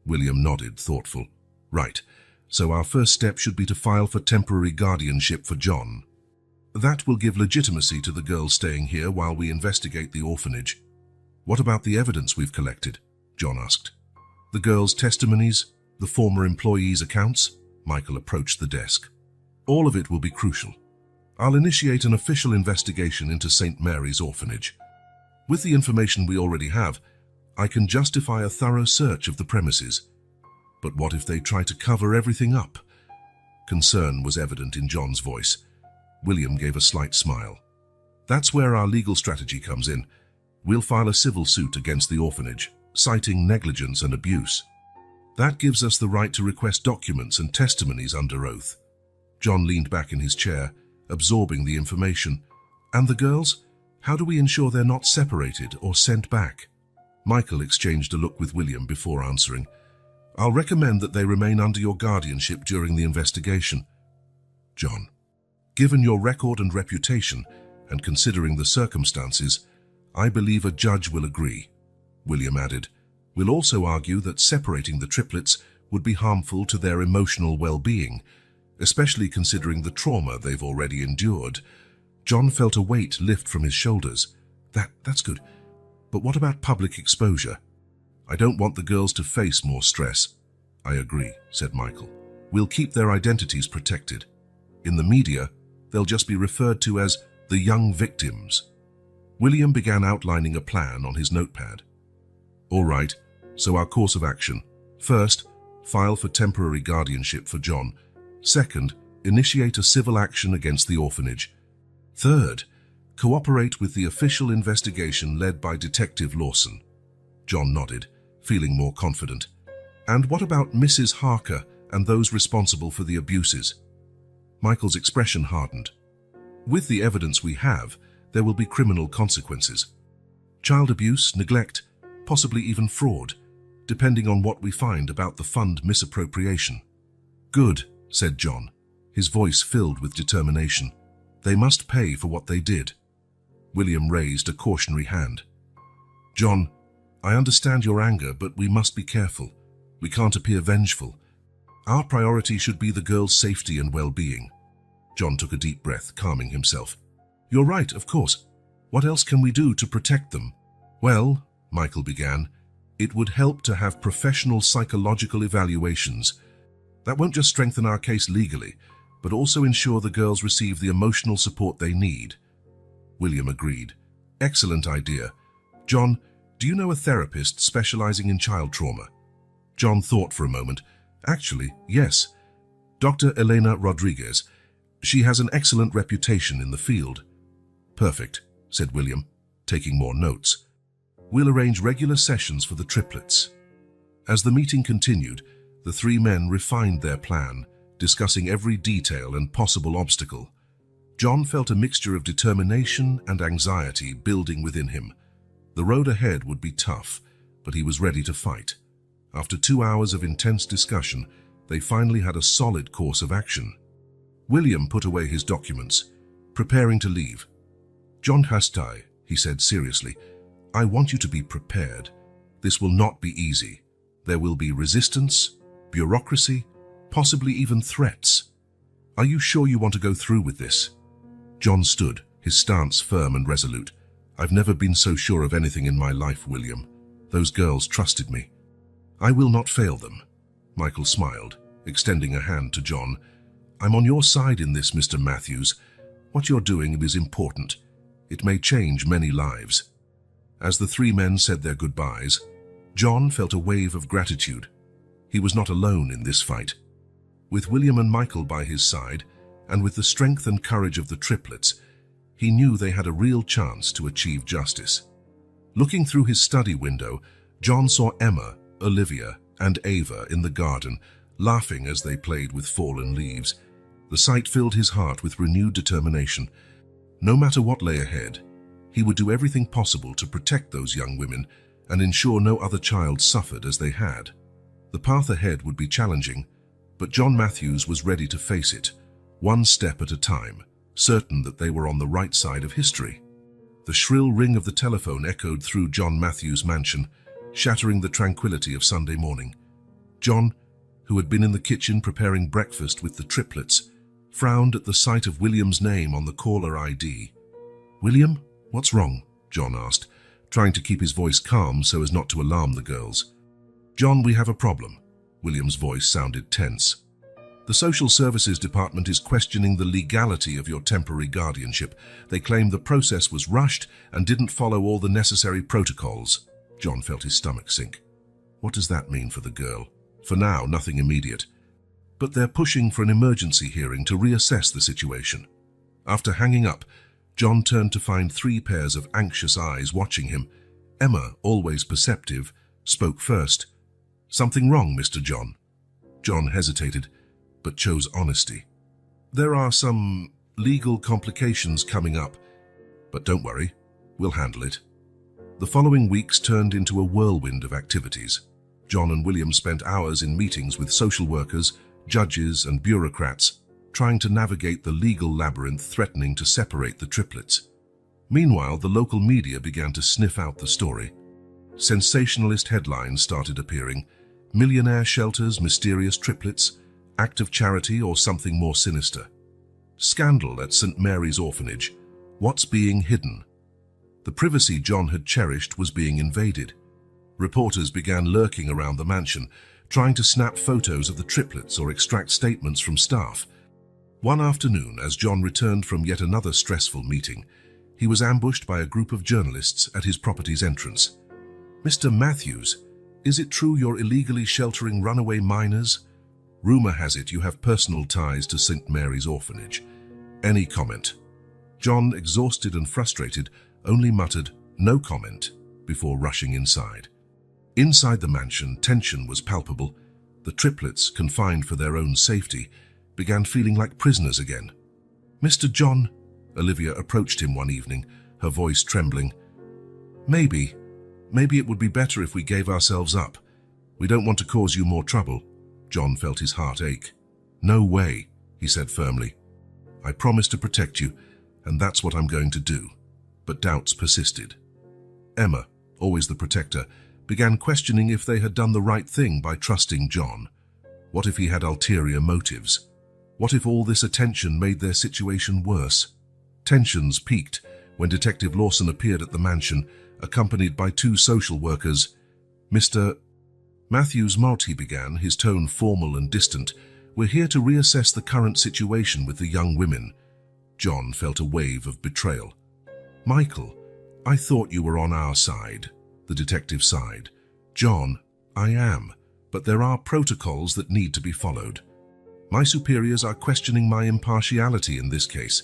William nodded, thoughtful. "Right, so our first step should be to file for temporary guardianship for John. That will give legitimacy to the girls staying here while we investigate the orphanage." "What about the evidence we've collected?" John asked. "The girls' testimonies, the former employees' accounts?" Michael approached the desk. "All of it will be crucial. I'll initiate an official investigation into St. Mary's Orphanage. With the information we already have, I can justify a thorough search of the premises. But what if they try to cover everything up?" Concern was evident in John's voice. William gave a slight smile. "That's where our legal strategy comes in. We'll file a civil suit against the orphanage, citing negligence and abuse. That gives us the right to request documents and testimonies under oath." John leaned back in his chair, absorbing the information. "And the girls? How do we ensure they're not separated or sent back?" Michael exchanged a look with William before answering. "I'll recommend that they remain under your guardianship during the investigation." "John, given your record and reputation, and considering the circumstances, I believe a judge will agree." William added, "We'll also argue that separating the triplets would be harmful to their emotional well-being, especially considering the trauma they've already endured." John felt a weight lift from his shoulders. That's good. But what about public exposure? "I don't want the girls to face more stress." "I agree," said Michael. "We'll keep their identities protected. In the media, they'll just be referred to as the young victims." William began outlining a plan on his notepad. "All right, so our course of action. First, file for temporary guardianship for John. Second, initiate a civil action against the orphanage. Third, cooperate with the official investigation led by Detective Lawson." John nodded, feeling more confident. "And what about Mrs. Harker and those responsible for the abuses?" Michael's expression hardened. "With the evidence we have, there will be criminal consequences. Child abuse, neglect, possibly even fraud, depending on what we find about the fund misappropriation." "Good," said John, his voice filled with determination. "They must pay for what they did." William raised a cautionary hand. "John, I understand your anger, but we must be careful. We can't appear vengeful. Our priority should be the girls' safety and well-being." John took a deep breath, calming himself. "You're right, of course. What else can we do to protect them?" "Well," Michael began, "it would help to have professional psychological evaluations. That won't just strengthen our case legally, but also ensure the girls receive the emotional support they need." William agreed. "Excellent idea. John, do you know a therapist specializing in child trauma?" John thought for a moment. "Actually, yes. Dr. Elena Rodriguez. She has an excellent reputation in the field. Perfect, said William, taking more notes. We'll arrange regular sessions for the triplets. As the meeting continued, the three men refined their plan, discussing every detail and possible obstacle. John felt a mixture of determination and anxiety building within him. The road ahead would be tough, but he was ready to fight. After 2 hours of intense discussion, they finally had a solid course of action. William put away his documents, preparing to leave. "John Hastai," he said seriously, "I want you to be prepared. This will not be easy. There will be resistance, bureaucracy, possibly even threats. Are you sure you want to go through with this?" John stood, his stance firm and resolute. "I've never been so sure of anything in my life, William. Those girls trusted me. I will not fail them." Michael smiled, extending a hand to John. "I'm on your side in this, Mr. Matthews. What you're doing is important. It may change many lives." As the three men said their goodbyes, John felt a wave of gratitude. He was not alone in this fight. With William and Michael by his side, and with the strength and courage of the triplets, he knew they had a real chance to achieve justice. Looking through his study window, John saw Emma, Olivia, and Ava in the garden, laughing as they played with fallen leaves. The sight filled his heart with renewed determination. No matter what lay ahead, he would do everything possible to protect those young women and ensure no other child suffered as they had. The path ahead would be challenging, but John Matthews was ready to face it, one step at a time, certain that they were on the right side of history. The shrill ring of the telephone echoed through John Matthews' mansion, shattering the tranquility of Sunday morning. John, who had been in the kitchen preparing breakfast with the triplets, frowned at the sight of William's name on the caller ID. "William, what's wrong?" John asked, trying to keep his voice calm so as not to alarm the girls. "John, we have a problem." William's voice sounded tense. "The Social Services Department is questioning the legality of your temporary guardianship. They claim the process was rushed and didn't follow all the necessary protocols." John felt his stomach sink. What does that mean for the girl? For now, nothing immediate. But they're pushing for an emergency hearing to reassess the situation. After hanging up, John turned to find 3 pairs of anxious eyes watching him. Emma, always perceptive, spoke first. "Something wrong, Mr. John?" John hesitated, but chose honesty. "There are some legal complications coming up, but don't worry, we'll handle it." The following weeks turned into a whirlwind of activities. John and William spent hours in meetings with social workers, judges, and bureaucrats, trying to navigate the legal labyrinth threatening to separate the triplets. Meanwhile, the local media began to sniff out the story. Sensationalist headlines started appearing: "Millionaire shelters mysterious triplets," "Act of charity," or something more sinister. "Scandal at St. Mary's Orphanage. What's being hidden?" The privacy John had cherished was being invaded. Reporters began lurking around the mansion, trying to snap photos of the triplets or extract statements from staff. One afternoon, as John returned from yet another stressful meeting, he was ambushed by a group of journalists at his property's entrance. "Mr. Matthews, is it true you're illegally sheltering runaway minors? Rumor has it you have personal ties to St. Mary's Orphanage. Any comment?" John, exhausted and frustrated, only muttered, "No comment," before rushing inside. Inside the mansion, tension was palpable. The triplets, confined for their own safety, began feeling like prisoners again. "Mr. John," Olivia approached him one evening, her voice trembling. Maybe it would be better if we gave ourselves up. We don't want to cause you more trouble." John felt his heart ache. "No way," he said firmly. "I promise to protect you, and that's what I'm going to do." But doubts persisted. Emma, always the protector, began questioning if they had done the right thing by trusting John. What if he had ulterior motives? What if all this attention made their situation worse? Tensions peaked when Detective Lawson appeared at the mansion, accompanied by 2 social workers. "Mr. Matthews Mott," he began, his tone formal and distant, "we're here to reassess the current situation with the young women." John felt a wave of betrayal. "Michael, I thought you were on our side," the detective sighed. "John, I am, but there are protocols that need to be followed." My superiors are questioning my impartiality in this case.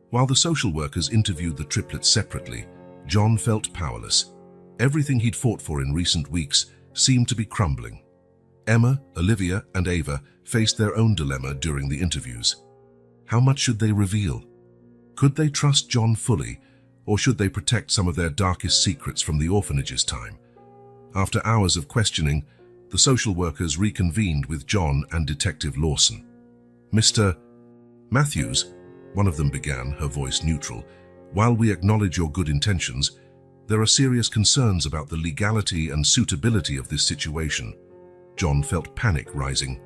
While the social workers interviewed the triplets separately, John felt powerless. Everything he'd fought for in recent weeks seemed to be crumbling. Emma, Olivia, and Ava faced their own dilemma during the interviews. How much should they reveal? Could they trust John fully, or should they protect some of their darkest secrets from the orphanage's time? After hours of questioning, the social workers reconvened with John and Detective Lawson. "Mr. Matthews," one of them began, her voice neutral, "while we acknowledge your good intentions, there are serious concerns about the legality and suitability of this situation." John felt panic rising.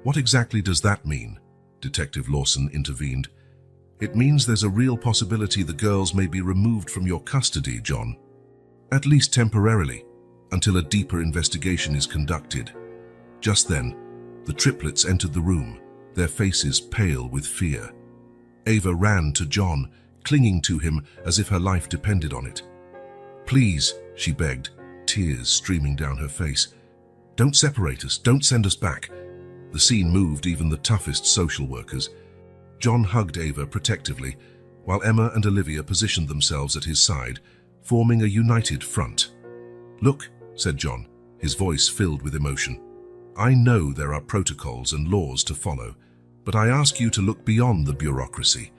"What exactly does that mean?" Detective Lawson intervened. "It means there's a real possibility the girls may be removed from your custody, John. At least temporarily, until a deeper investigation is conducted." Just then, the triplets entered the room, their faces pale with fear. Ava ran to John, clinging to him as if her life depended on it. "Please," she begged, tears streaming down her face. "Don't separate us, don't send us back." The scene moved even the toughest social workers. John hugged Ava protectively, while Emma and Olivia positioned themselves at his side, forming a united front. "Look," said John, his voice filled with emotion. "I know there are protocols and laws to follow, but I ask you to look beyond the bureaucracy.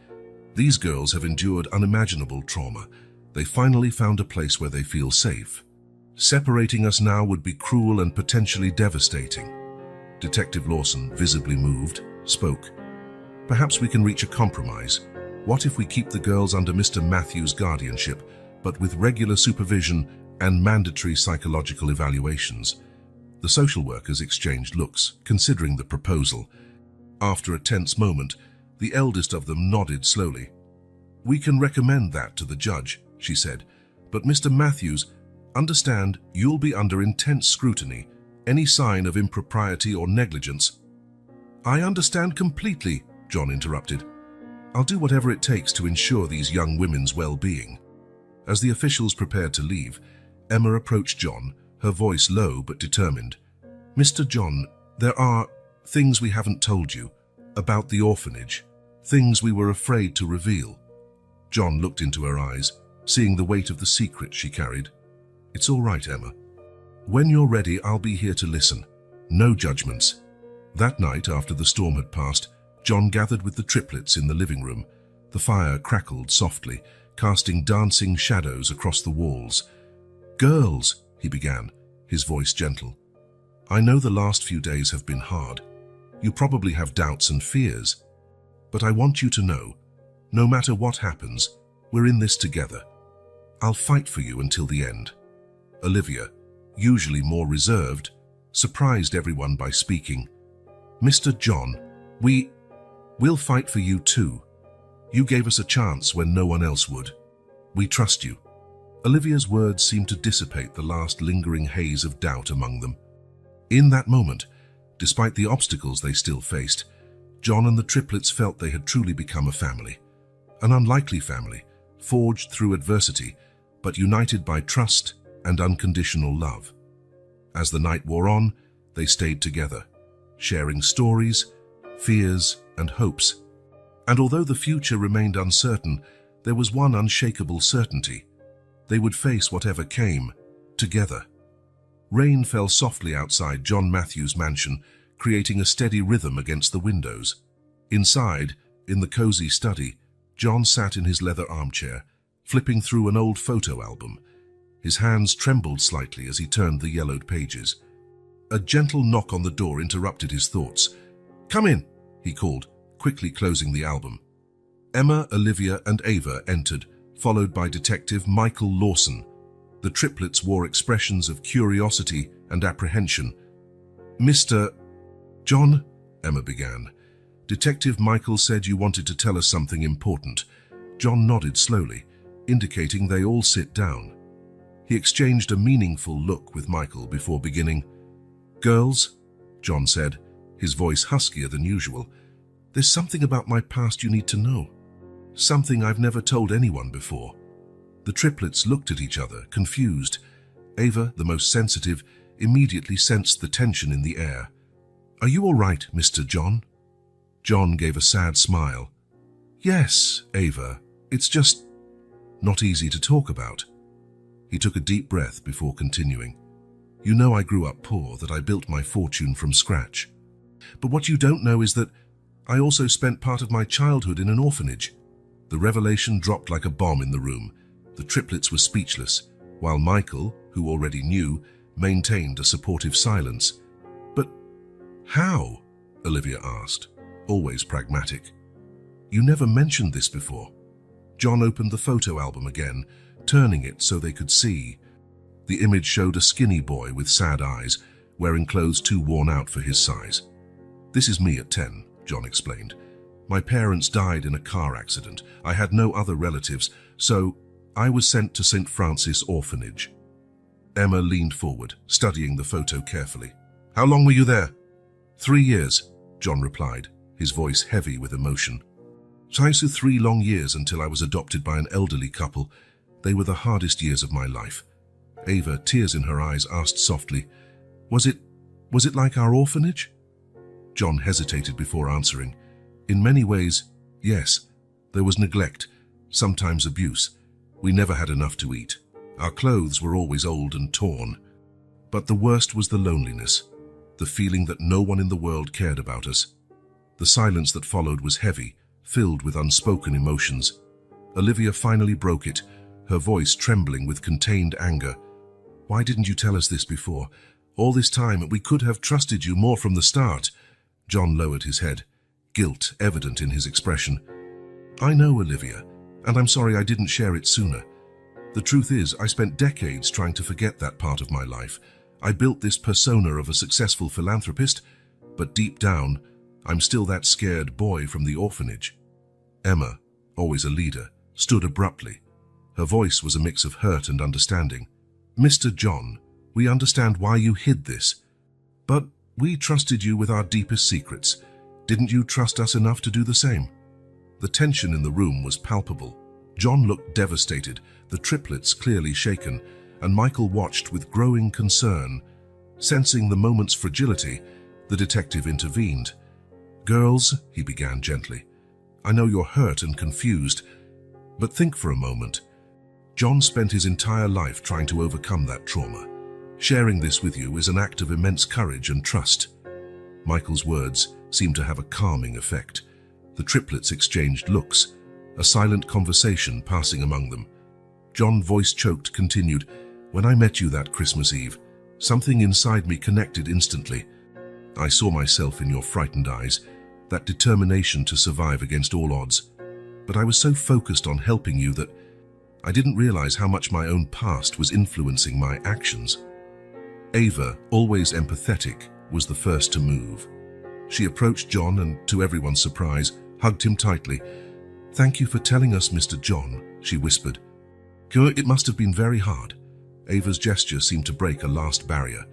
These girls have endured unimaginable trauma. They finally found a place where they feel safe. Separating us now would be cruel and potentially devastating." Detective Lawson, visibly moved, spoke. "Perhaps we can reach a compromise. What if we keep the girls under Mr. Matthews' guardianship, but with regular supervision and mandatory psychological evaluations?" The social workers exchanged looks, considering the proposal. After a tense moment, the eldest of them nodded slowly. "We can recommend that to the judge," she said. "But Mr. Matthews, understand you'll be under intense scrutiny. Any sign of impropriety or negligence—" "I understand completely," John interrupted. "I'll do whatever it takes to ensure these young women's well-being." As the officials prepared to leave, Emma approached John, her voice low but determined. "Mr. John, there are things we haven't told you about the orphanage, things we were afraid to reveal." John looked into her eyes, seeing the weight of the secret she carried. "It's all right, Emma. When you're ready, I'll be here to listen. No judgments." That night, after the storm had passed, John gathered with the triplets in the living room. The fire crackled softly, casting dancing shadows across the walls. "Girls," he began, his voice gentle, "I know the last few days have been hard. You probably have doubts and fears. But I want you to know, no matter what happens, we're in this together. I'll fight for you until the end." Olivia, usually more reserved, surprised everyone by speaking. "Mr. John, we'll fight for you too. You gave us a chance when no one else would. We trust you." Olivia's words seemed to dissipate the last lingering haze of doubt among them. In that moment, despite the obstacles they still faced, John and the triplets felt they had truly become a family. An unlikely family, forged through adversity, but united by trust and unconditional love. As the night wore on, they stayed together, sharing stories, fears, and hopes. And although the future remained uncertain, there was one unshakable certainty. They would face whatever came, together. Rain fell softly outside John Matthews' mansion, creating a steady rhythm against the windows. Inside, in the cozy study, John sat in his leather armchair, flipping through an old photo album. His hands trembled slightly as he turned the yellowed pages. A gentle knock on the door interrupted his thoughts. "Come in," he called, quickly closing the album. Emma, Olivia, and Ava entered, followed by Detective Michael Lawson. The triplets wore expressions of curiosity and apprehension. "Mr. John," Emma began. "Detective Michael said you wanted to tell us something important." John nodded slowly, indicating they all sit down. He exchanged a meaningful look with Michael before beginning. "Girls," John said, his voice huskier than usual, "there's something about my past you need to know. Something I've never told anyone before." The triplets looked at each other, confused. Ava, the most sensitive, immediately sensed the tension in the air. "Are you all right, Mr. John?" John gave a sad smile. Yes, Ava, it's just not easy to talk about. He took a deep breath before continuing. You know I grew up poor, that I built my fortune from scratch. But what you don't know is that I also spent part of my childhood in an orphanage. The revelation dropped like a bomb in the room. The triplets were speechless, while Michael, who already knew, maintained a supportive silence. But how? Olivia asked, always pragmatic. You never mentioned this before. John opened the photo album again, turning it so they could see. The image showed a skinny boy with sad eyes, wearing clothes too worn out for his size. This is me at 10, John explained. My parents died in a car accident. I had no other relatives, so I was sent to St. Francis Orphanage. Emma leaned forward, studying the photo carefully. How long were you there? 3 years, John replied, his voice heavy with emotion. So 3 long years until I was adopted by an elderly couple. They were the hardest years of my life. Ava, tears in her eyes, asked softly, Was it like our orphanage? John hesitated before answering. In many ways, yes. There was neglect, sometimes abuse. We never had enough to eat. Our clothes were always old and torn. But the worst was the loneliness, the feeling that no one in the world cared about us. The silence that followed was heavy, filled with unspoken emotions. Olivia finally broke it, her voice trembling with contained anger. Why didn't you tell us this before? All this time, we could have trusted you more from the start. John lowered his head, guilt evident in his expression. I know, Olivia, and I'm sorry I didn't share it sooner. The truth is, I spent decades trying to forget that part of my life. I built this persona of a successful philanthropist, but deep down, I'm still that scared boy from the orphanage. Emma, always a leader, stood abruptly. Her voice was a mix of hurt and understanding. Mr. John, we understand why you hid this, but we trusted you with our deepest secrets. Didn't you trust us enough to do the same? The tension in the room was palpable. John looked devastated, the triplets clearly shaken, and Michael watched with growing concern. Sensing the moment's fragility, the detective intervened. Girls, he began gently, I know you're hurt and confused, but think for a moment. John spent his entire life trying to overcome that trauma. Sharing this with you is an act of immense courage and trust. Michael's words seemed to have a calming effect. The triplets exchanged looks, a silent conversation passing among them. John, voice choked, continued, When I met you that Christmas Eve, something inside me connected instantly. I saw myself in your frightened eyes, that determination to survive against all odds. But I was so focused on helping you that I didn't realize how much my own past was influencing my actions. Ava, always empathetic, was the first to move. She approached John and, to everyone's surprise, hugged him tightly. Thank you for telling us, Mr. John, she whispered. It must have been very hard. Ava's gesture seemed to break a last barrier.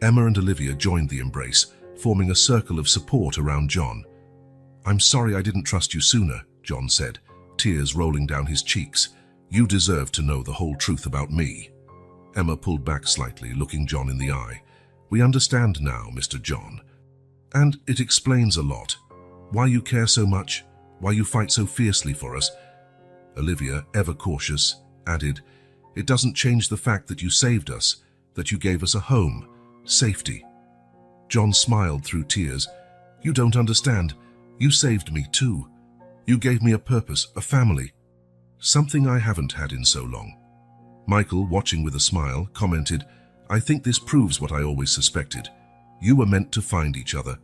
Emma and Olivia joined the embrace, forming a circle of support around John. I'm sorry I didn't trust you sooner, John said, tears rolling down his cheeks. You deserve to know the whole truth about me. Emma pulled back slightly, looking John in the eye. We understand now, Mr. John. And it explains a lot. Why you care so much, why you fight so fiercely for us. Olivia, ever cautious, added, It doesn't change the fact that you saved us, that you gave us a home, safety. John smiled through tears. You don't understand. You saved me too. You gave me a purpose, a family. Something I haven't had in so long. Michael, watching with a smile, commented, I think this proves what I always suspected. You were meant to find each other,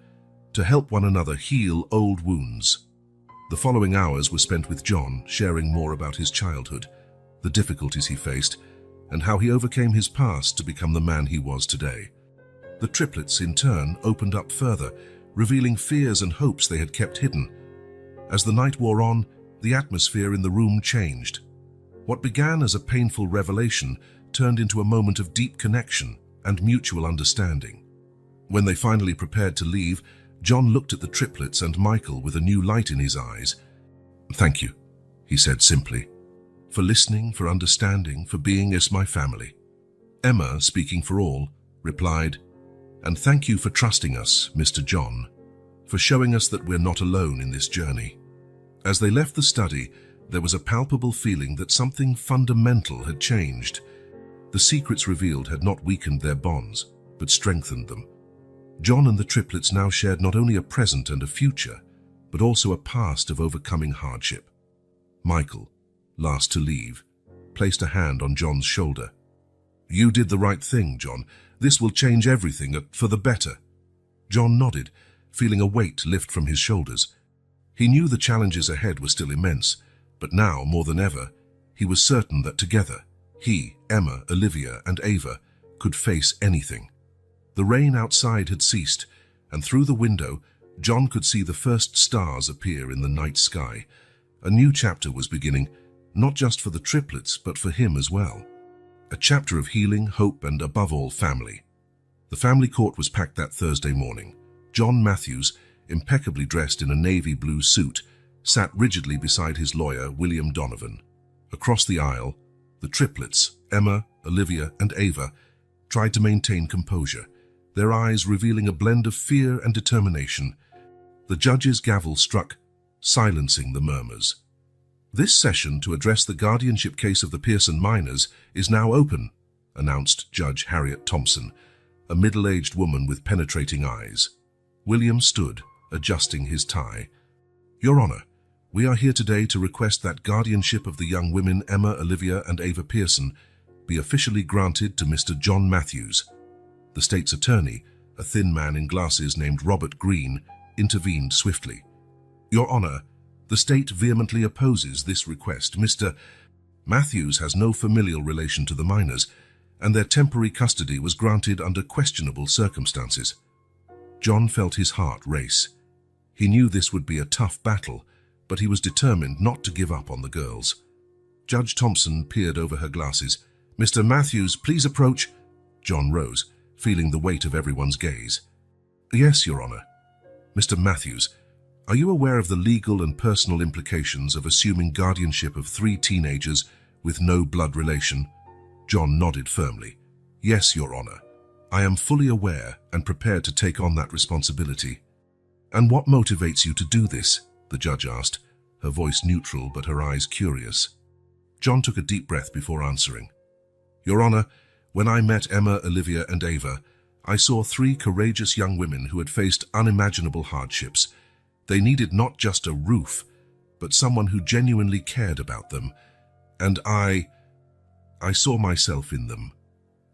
to help one another heal old wounds. The following hours were spent with John, sharing more about his childhood, the difficulties he faced, and how he overcame his past to become the man he was today. The triplets, in turn, opened up further, revealing fears and hopes they had kept hidden. As the night wore on, the atmosphere in the room changed. What began as a painful revelation turned into a moment of deep connection and mutual understanding. When they finally prepared to leave, John looked at the triplets and Michael with a new light in his eyes. Thank you, he said simply, for listening, for understanding, for being as my family. Emma, speaking for all, replied, And thank you for trusting us, Mr. John, for showing us that we're not alone in this journey. As they left the study, there was a palpable feeling that something fundamental had changed. The secrets revealed had not weakened their bonds, but strengthened them. John and the triplets now shared not only a present and a future, but also a past of overcoming hardship. Michael, last to leave, placed a hand on John's shoulder. "You did the right thing, John. This will change everything for the better." John nodded, feeling a weight lift from his shoulders. He knew the challenges ahead were still immense, but now, more than ever, he was certain that together, he, Emma, Olivia, and Ava could face anything. The rain outside had ceased, and through the window, John could see the first stars appear in the night sky. A new chapter was beginning, not just for the triplets, but for him as well. A chapter of healing, hope, and above all, family. The family court was packed that Thursday morning. John Matthews, impeccably dressed in a navy blue suit, sat rigidly beside his lawyer, William Donovan. Across the aisle, the triplets, Emma, Olivia, and Ava, tried to maintain composure, their eyes revealing a blend of fear and determination. The judge's gavel struck, silencing the murmurs. "This session to address the guardianship case of the Pearson minors is now open," announced Judge Harriet Thompson, a middle-aged woman with penetrating eyes. William stood, adjusting his tie. "Your Honor, we are here today to request that guardianship of the young women Emma, Olivia, and Ava Pearson be officially granted to Mr. John Matthews." The state's attorney, a thin man in glasses named Robert Green, intervened swiftly. "Your Honor, the state vehemently opposes this request. Mr. Matthews has no familial relation to the minors, and their temporary custody was granted under questionable circumstances." John felt his heart race. He knew this would be a tough battle, but he was determined not to give up on the girls. Judge Thompson peered over her glasses. "Mr. Matthews, please approach." John rose, feeling the weight of everyone's gaze. "Yes, Your Honor." "Mr. Matthews, are you aware of the legal and personal implications of assuming guardianship of 3 teenagers with no blood relation?" John nodded firmly. "Yes, Your Honor. I am fully aware and prepared to take on that responsibility." "And what motivates you to do this?" the judge asked, her voice neutral but her eyes curious. John took a deep breath before answering. "Your Honor, when I met Emma, Olivia, and Ava, I saw 3 courageous young women who had faced unimaginable hardships. They needed not just a roof, but someone who genuinely cared about them. And I saw myself in them."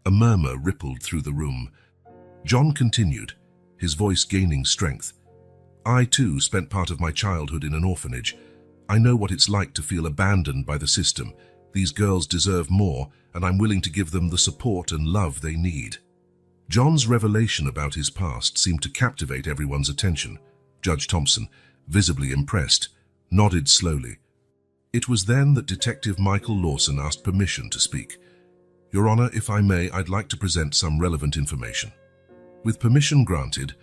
A murmur rippled through the room. John continued, his voice gaining strength. "I too spent part of my childhood in an orphanage. I know what it's like to feel abandoned by the system. These girls deserve more, and I'm willing to give them the support and love they need." John's revelation about his past seemed to captivate everyone's attention. Judge Thompson, visibly impressed, nodded slowly. It was then that Detective Michael Lawson asked permission to speak. "Your Honor, if I may, I'd like to present some relevant information." With permission granted,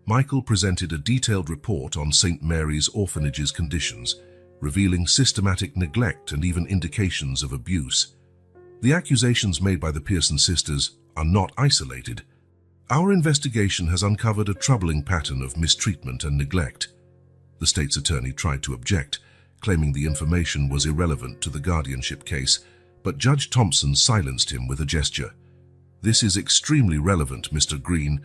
Michael presented a detailed report on St. Mary's Orphanage's conditions, revealing systematic neglect and even indications of abuse. The accusations made by the Pearson sisters are not isolated. "Our investigation has uncovered a troubling pattern of mistreatment and neglect." The state's attorney tried to object, claiming the information was irrelevant to the guardianship case, but Judge Thompson silenced him with a gesture. "This is extremely relevant, Mr. Green.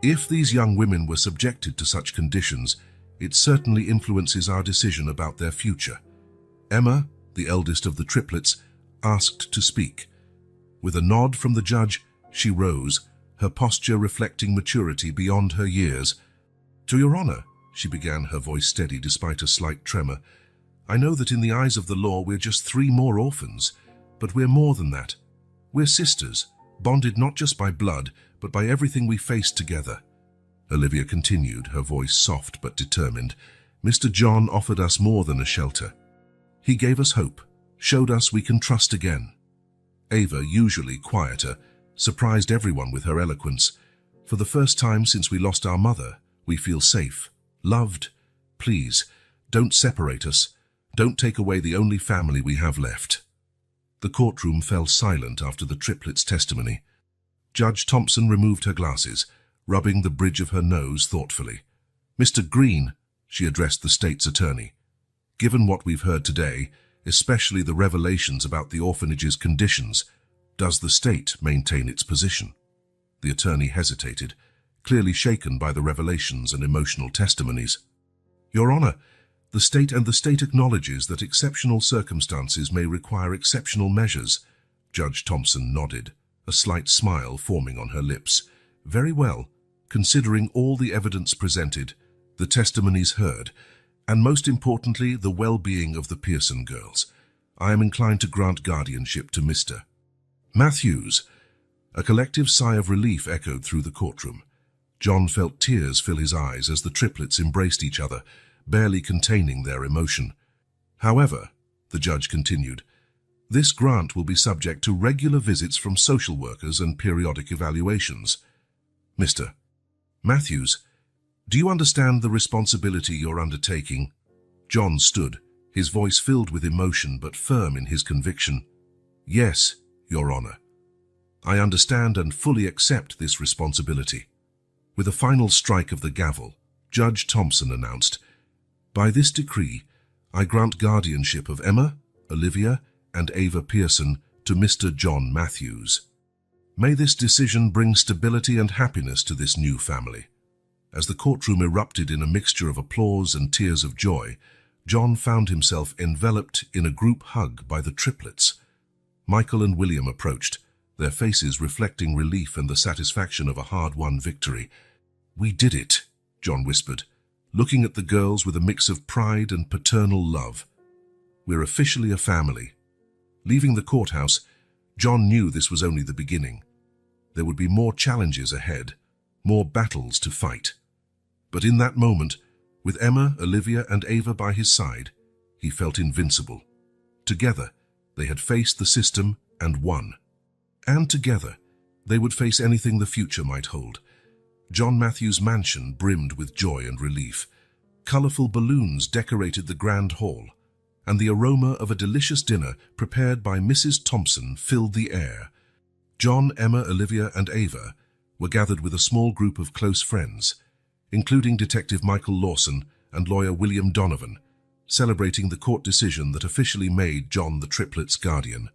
If these young women were subjected to such conditions, it certainly influences our decision about their future." Emma, the eldest of the triplets, asked to speak. With a nod from the judge, she rose, her posture reflecting maturity beyond her years. "To Your Honor," she began, her voice steady despite a slight tremor, "I know that in the eyes of the law we're just 3 more orphans, but we're more than that. We're sisters, bonded not just by blood, but by everything we faced together." Olivia continued, her voice soft but determined. "Mr. John offered us more than a shelter. He gave us hope, showed us we can trust again." Ava, usually quieter, surprised everyone with her eloquence. "For the first time since we lost our mother, we feel safe, loved. Please, don't separate us. Don't take away the only family we have left." The courtroom fell silent after the triplets' testimony. Judge Thompson removed her glasses, rubbing the bridge of her nose thoughtfully. Mr. Green, she addressed the state's attorney, given what we've heard today, especially the revelations about the orphanage's conditions, does the state maintain its position? The attorney hesitated, clearly shaken by the revelations and emotional testimonies. Your Honor, the state acknowledges that exceptional circumstances may require exceptional measures. Judge Thompson nodded, a slight smile forming on her lips. Very well, considering all the evidence presented, the testimonies heard, and most importantly, the well-being of the Pearson girls, I am inclined to grant guardianship to Mr. Matthews. A collective sigh of relief echoed through the courtroom. John felt tears fill his eyes as the triplets embraced each other, barely containing their emotion. However, the judge continued, this grant will be subject to regular visits from social workers and periodic evaluations. Mr. Matthews, do you understand the responsibility you're undertaking? John stood, his voice filled with emotion but firm in his conviction. Yes, Your Honor. I understand and fully accept this responsibility. With a final strike of the gavel, Judge Thompson announced, by this decree, I grant guardianship of Emma, Olivia, and Ava Pearson to Mr. John Matthews. May this decision bring stability and happiness to this new family. As the courtroom erupted in a mixture of applause and tears of joy, John found himself enveloped in a group hug by the triplets. Michael and William approached, their faces reflecting relief and the satisfaction of a hard-won victory. We did it, John whispered, looking at the girls with a mix of pride and paternal love. We're officially a family. Leaving the courthouse, John knew this was only the beginning. There would be more challenges ahead, more battles to fight. But in that moment, with Emma, Olivia, and Ava by his side, he felt invincible. Together, they had faced the system and won. And together, they would face anything the future might hold. John Matthews' mansion brimmed with joy and relief. Colorful balloons decorated the grand hall, and the aroma of a delicious dinner prepared by Mrs. Thompson filled the air. John, Emma, Olivia, and Ava were gathered with a small group of close friends, including Detective Michael Lawson and lawyer William Donovan, celebrating the court decision that officially made John the triplets' guardian.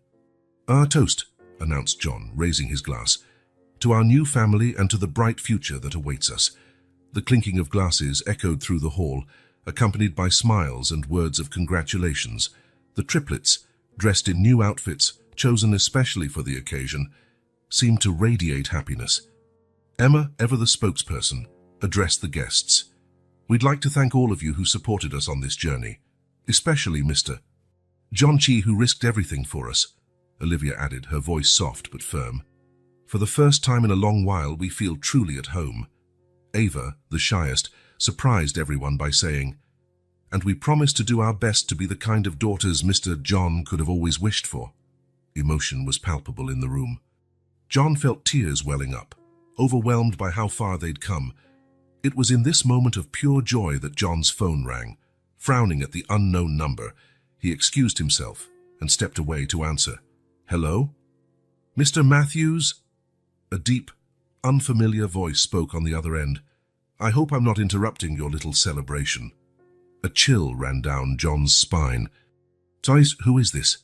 Our toast, announced John, raising his glass, to our new family and to the bright future that awaits us. The clinking of glasses echoed through the hall, accompanied by smiles and words of congratulations. The triplets, dressed in new outfits, chosen especially for the occasion, seemed to radiate happiness. Emma, ever the spokesperson, addressed the guests. We'd like to thank all of you who supported us on this journey, especially Mr. John Chi, who risked everything for us, Olivia added, her voice soft but firm. For the first time in a long while, we feel truly at home. Ava, the shyest, surprised everyone by saying, and we promise to do our best to be the kind of daughters Mr. John could have always wished for. Emotion was palpable in the room. John felt tears welling up, overwhelmed by how far they'd come. It was in this moment of pure joy that John's phone rang. Frowning at the unknown number, he excused himself and stepped away to answer. Hello? Mr. Matthews? A deep, unfamiliar voice spoke on the other end. I hope I'm not interrupting your little celebration. A chill ran down John's spine. Tice, who is this?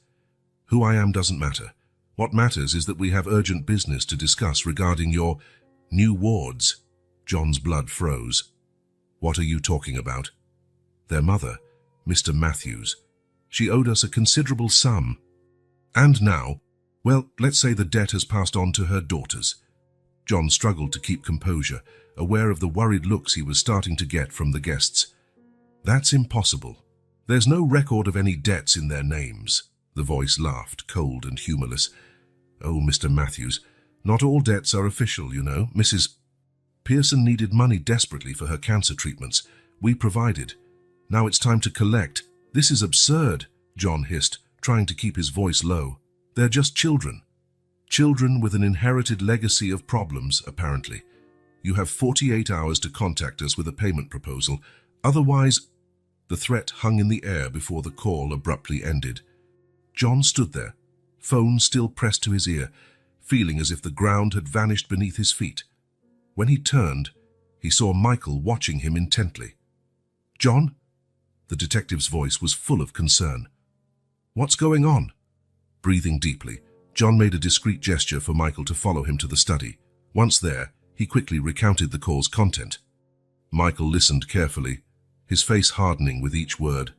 Who I am doesn't matter. What matters is that we have urgent business to discuss regarding your new wards. John's blood froze. What are you talking about? Their mother, Mr. Matthews. She owed us a considerable sum. And now, well, let's say the debt has passed on to her daughters. John struggled to keep composure, aware of the worried looks he was starting to get from the guests. That's impossible. There's no record of any debts in their names. The voice laughed, cold and humorless. Oh, Mr. Matthews, not all debts are official, you know. Mrs. Pearson needed money desperately for her cancer treatments. We provided. Now it's time to collect. This is absurd, John hissed, trying to keep his voice low. They're just children. Children with an inherited legacy of problems, apparently. You have 48 hours to contact us with a payment proposal. Otherwise, the threat hung in the air before the call abruptly ended. John stood there, phone still pressed to his ear, feeling as if the ground had vanished beneath his feet. When he turned, he saw Michael watching him intently. John? The detective's voice was full of concern. What's going on? Breathing deeply, John made a discreet gesture for Michael to follow him to the study. Once there, he quickly recounted the call's content. Michael listened carefully, his face hardening with each word.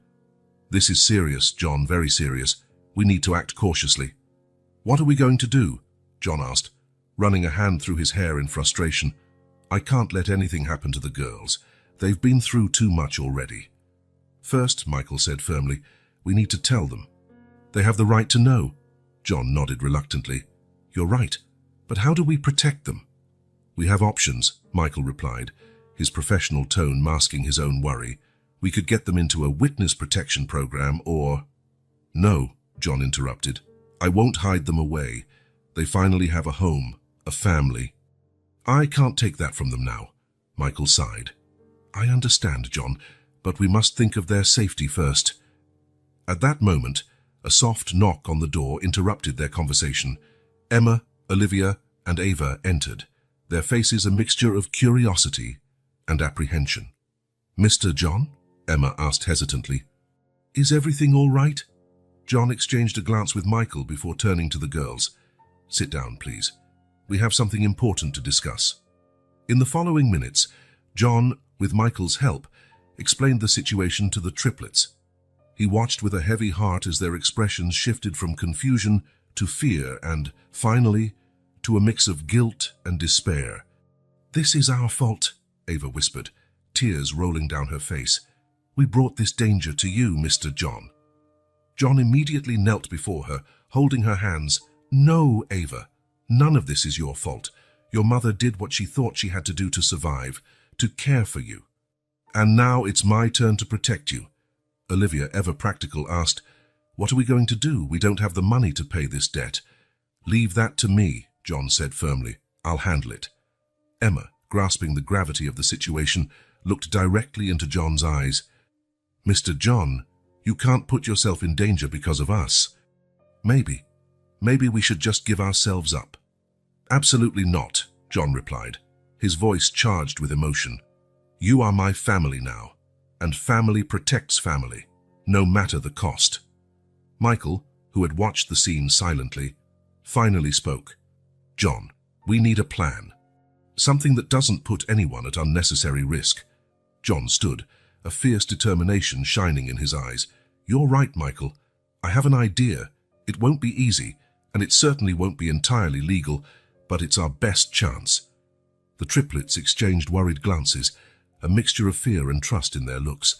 This is serious, John, very serious. We need to act cautiously. What are we going to do? John asked, running a hand through his hair in frustration. I can't let anything happen to the girls. They've been through too much already. First, Michael said firmly, we need to tell them. They have the right to know. John nodded reluctantly. You're right, but how do we protect them? We have options, Michael replied, his professional tone masking his own worry. We could get them into a witness protection program or... No, John interrupted. I won't hide them away. They finally have a home, a family. I can't take that from them now, Michael sighed. I understand, John, but we must think of their safety first. At that moment, a soft knock on the door interrupted their conversation. Emma, Olivia, and Ava entered, their faces a mixture of curiosity and apprehension. Mr. John? Emma asked hesitantly. Is everything all right? John exchanged a glance with Michael before turning to the girls. Sit down, please. We have something important to discuss. In the following minutes, John, with Michael's help, explained the situation to the triplets. He watched with a heavy heart as their expressions shifted from confusion to fear and, finally, to a mix of guilt and despair. This is our fault, Ava whispered, tears rolling down her face. We brought this danger to you, Mr. John. John immediately knelt before her, holding her hands. No, Ava, none of this is your fault. Your mother did what she thought she had to do to survive, to care for you. And now it's my turn to protect you. Olivia, ever practical, asked, What are we going to do? We don't have the money to pay this debt. Leave that to me, John said firmly. I'll handle it. Emma, grasping the gravity of the situation, looked directly into John's eyes. Mr. John, you can't put yourself in danger because of us. Maybe we should just give ourselves up. Absolutely not, John replied, his voice charged with emotion. You are my family now, and family protects family, no matter the cost. Michael, who had watched the scene silently, finally spoke. John, we need a plan. Something that doesn't put anyone at unnecessary risk. John stood, a fierce determination shining in his eyes. You're right, Michael. I have an idea. It won't be easy, and it certainly won't be entirely legal, but it's our best chance. The triplets exchanged worried glances, a mixture of fear and trust in their looks.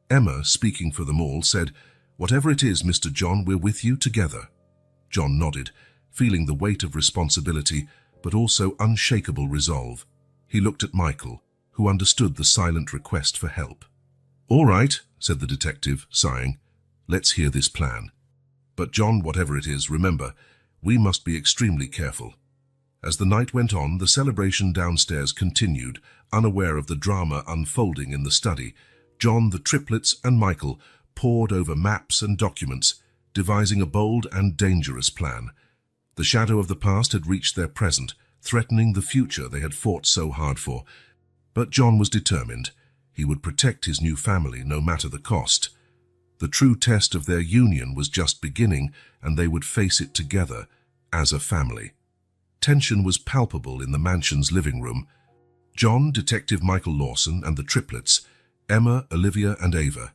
Emma, speaking for them all, said, Whatever it is, Mr. John, we're with you together. John nodded, feeling the weight of responsibility, but also unshakable resolve. He looked at Michael, who understood the silent request for help. All right, said the detective, sighing. Let's hear this plan. But John, whatever it is, remember, we must be extremely careful. As the night went on, the celebration downstairs continued, unaware of the drama unfolding in the study. John, the triplets, and Michael pored over maps and documents, devising a bold and dangerous plan. The shadow of the past had reached their present, threatening the future they had fought so hard for. But John was determined. He would protect his new family no matter the cost. The true test of their union was just beginning, and they would face it together, as a family. Tension was palpable in the mansion's living room. John, Detective Michael Lawson, and the triplets, Emma, Olivia, and Ava,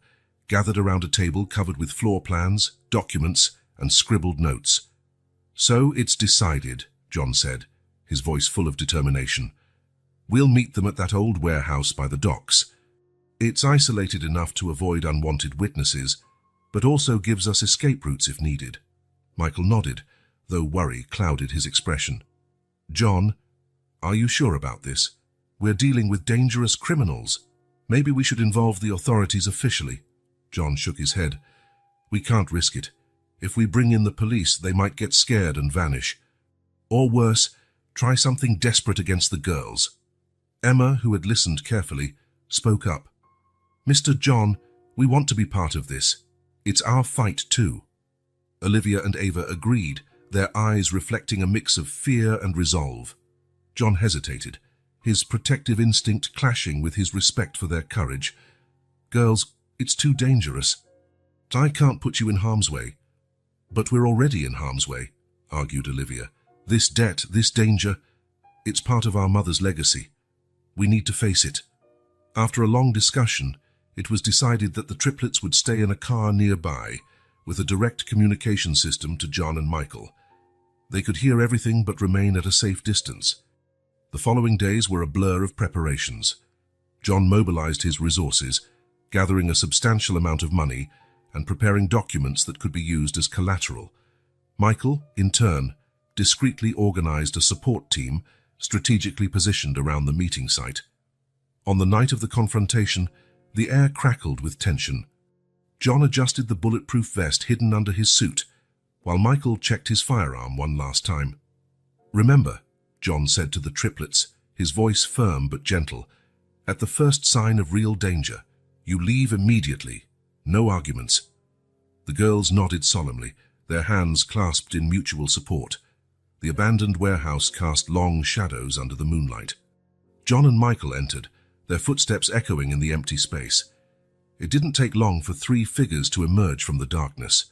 gathered around a table covered with floor plans, documents, and scribbled notes. So it's decided, John said, his voice full of determination. We'll meet them at that old warehouse by the docks. It's isolated enough to avoid unwanted witnesses, but also gives us escape routes if needed. Michael nodded, though worry clouded his expression. John, are you sure about this? We're dealing with dangerous criminals. Maybe we should involve the authorities officially. John shook his head. We can't risk it. If we bring in the police, they might get scared and vanish. Or worse, try something desperate against the girls. Emma, who had listened carefully, spoke up. Mr. John, we want to be part of this. It's our fight too. Olivia and Ava agreed, their eyes reflecting a mix of fear and resolve. John hesitated, his protective instinct clashing with his respect for their courage. Girls, it's too dangerous. I can't put you in harm's way. But we're already in harm's way, argued Olivia. This debt, this danger, it's part of our mother's legacy. We need to face it. After a long discussion, it was decided that the triplets would stay in a car nearby with a direct communication system to John and Michael. They could hear everything but remain at a safe distance. The following days were a blur of preparations. John mobilized his resources, gathering a substantial amount of money and preparing documents that could be used as collateral. Michael, in turn, discreetly organized a support team strategically positioned around the meeting site. On the night of the confrontation, the air crackled with tension. John adjusted the bulletproof vest hidden under his suit, while Michael checked his firearm one last time. "Remember," John said to the triplets, his voice firm but gentle, "at the first sign of real danger, you leave immediately. No arguments." The girls nodded solemnly, their hands clasped in mutual support. The abandoned warehouse cast long shadows under the moonlight. John and Michael entered, their footsteps echoing in the empty space. It didn't take long for three figures to emerge from the darkness.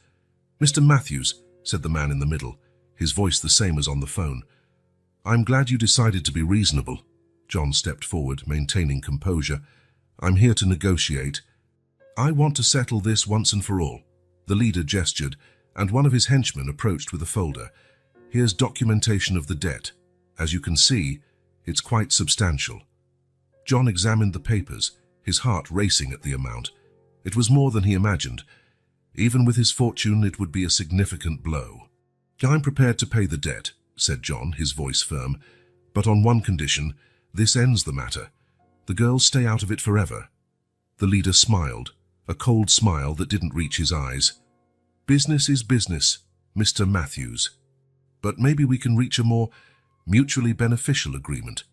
"Mr. Matthews," said the man in the middle, his voice the same as on the phone. "I'm glad you decided to be reasonable." John stepped forward, maintaining composure. "I'm here to negotiate. I want to settle this once and for all." The leader gestured, and one of his henchmen approached with a folder. "Here's documentation of the debt. As you can see, it's quite substantial." John examined the papers, his heart racing at the amount. It was more than he imagined. Even with his fortune, it would be a significant blow. "I'm prepared to pay the debt," said John, his voice firm. "But on one condition, this ends the matter. The girls stay out of it forever." The leader smiled, a cold smile that didn't reach his eyes. "Business is business, Mr. Matthews. But maybe we can reach a more mutually beneficial agreement."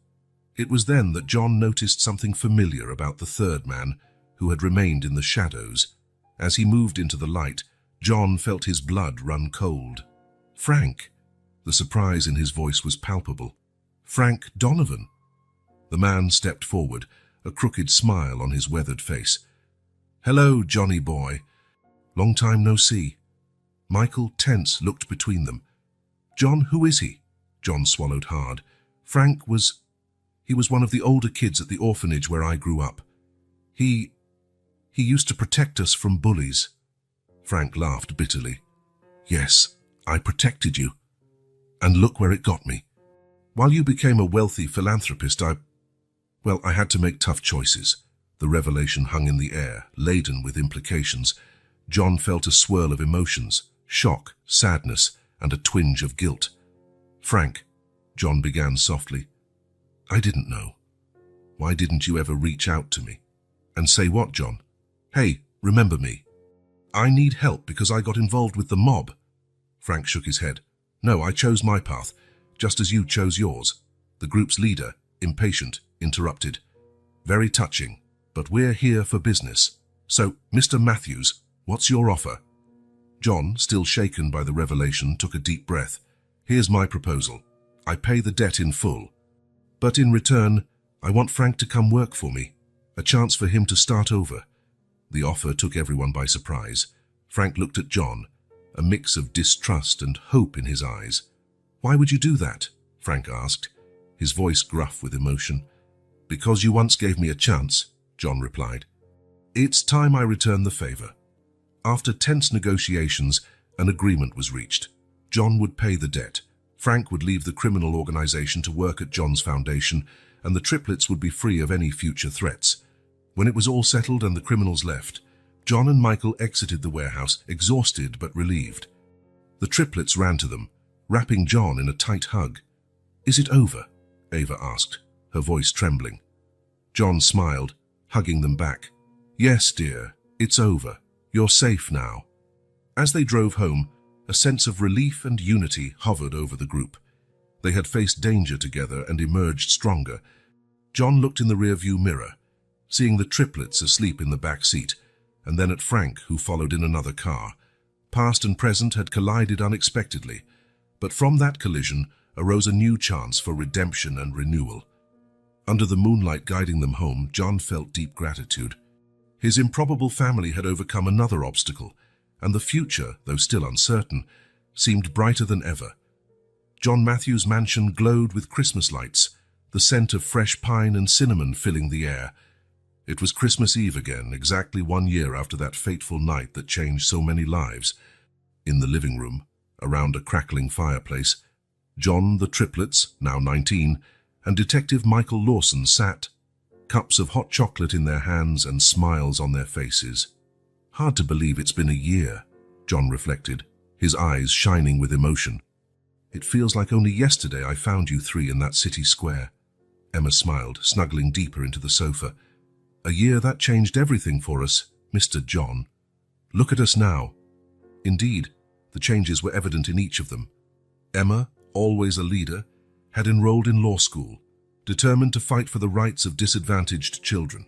It was then that John noticed something familiar about the third man, who had remained in the shadows. As he moved into the light, John felt his blood run cold. "Frank!" The surprise in his voice was palpable. "Frank Donovan!" The man stepped forward, a crooked smile on his weathered face. "Hello, Johnny boy. Long time no see." Michael, tense, looked between them. "John, who is he?" John swallowed hard. "Frank was... he was one of the older kids at the orphanage where I grew up. He used to protect us from bullies." Frank laughed bitterly. "Yes, I protected you. And look where it got me. While you became a wealthy philanthropist, I had to make tough choices." The revelation hung in the air, laden with implications. John felt a swirl of emotions, shock, sadness, and a twinge of guilt. "Frank," John began softly, "I didn't know. Why didn't you ever reach out to me?" "And say what, John?" "Hey, remember me. I need help because I got involved with the mob." Frank shook his head. "No, I chose my path, just as you chose yours." The group's leader, impatient, interrupted. "Very touching, but we're here for business. So, Mr. Matthews, what's your offer?" John, still shaken by the revelation, took a deep breath. "Here's my proposal. I pay the debt in full. But in return, I want Frank to come work for me, a chance for him to start over." The offer took everyone by surprise. Frank looked at John, a mix of distrust and hope in his eyes. "Why would you do that?" Frank asked, his voice gruff with emotion. "Because you once gave me a chance," John replied. "It's time I return the favor." After tense negotiations, an agreement was reached. John would pay the debt. Frank would leave the criminal organization to work at John's foundation, and the triplets would be free of any future threats. When it was all settled and the criminals left, John and Michael exited the warehouse, exhausted but relieved. The triplets ran to them, wrapping John in a tight hug. "Is it over?" Ava asked, her voice trembling. John smiled, hugging them back. "Yes, dear, it's over. You're safe now." As they drove home, a sense of relief and unity hovered over the group. They had faced danger together and emerged stronger. John looked in the rearview mirror, seeing the triplets asleep in the back seat, and then at Frank, who followed in another car. Past and present had collided unexpectedly, but from that collision arose a new chance for redemption and renewal. Under the moonlight guiding them home, John felt deep gratitude. His improbable family had overcome another obstacle, and the future, though still uncertain, seemed brighter than ever. John Matthews' mansion glowed with Christmas lights, the scent of fresh pine and cinnamon filling the air. It was Christmas Eve again, exactly 1 year after that fateful night that changed so many lives. In the living room, around a crackling fireplace, John, the triplets, now 19, and Detective Michael Lawson sat, cups of hot chocolate in their hands and smiles on their faces. Hard to believe it's been a year, John reflected, his eyes shining with emotion. It feels like only yesterday I found you three in that city square. Emma smiled, snuggling deeper into the sofa. A year that changed everything for us, Mr. John. Look at us now. Indeed, the changes were evident in each of them. Emma, always a leader, had enrolled in law school, determined to fight for the rights of disadvantaged children.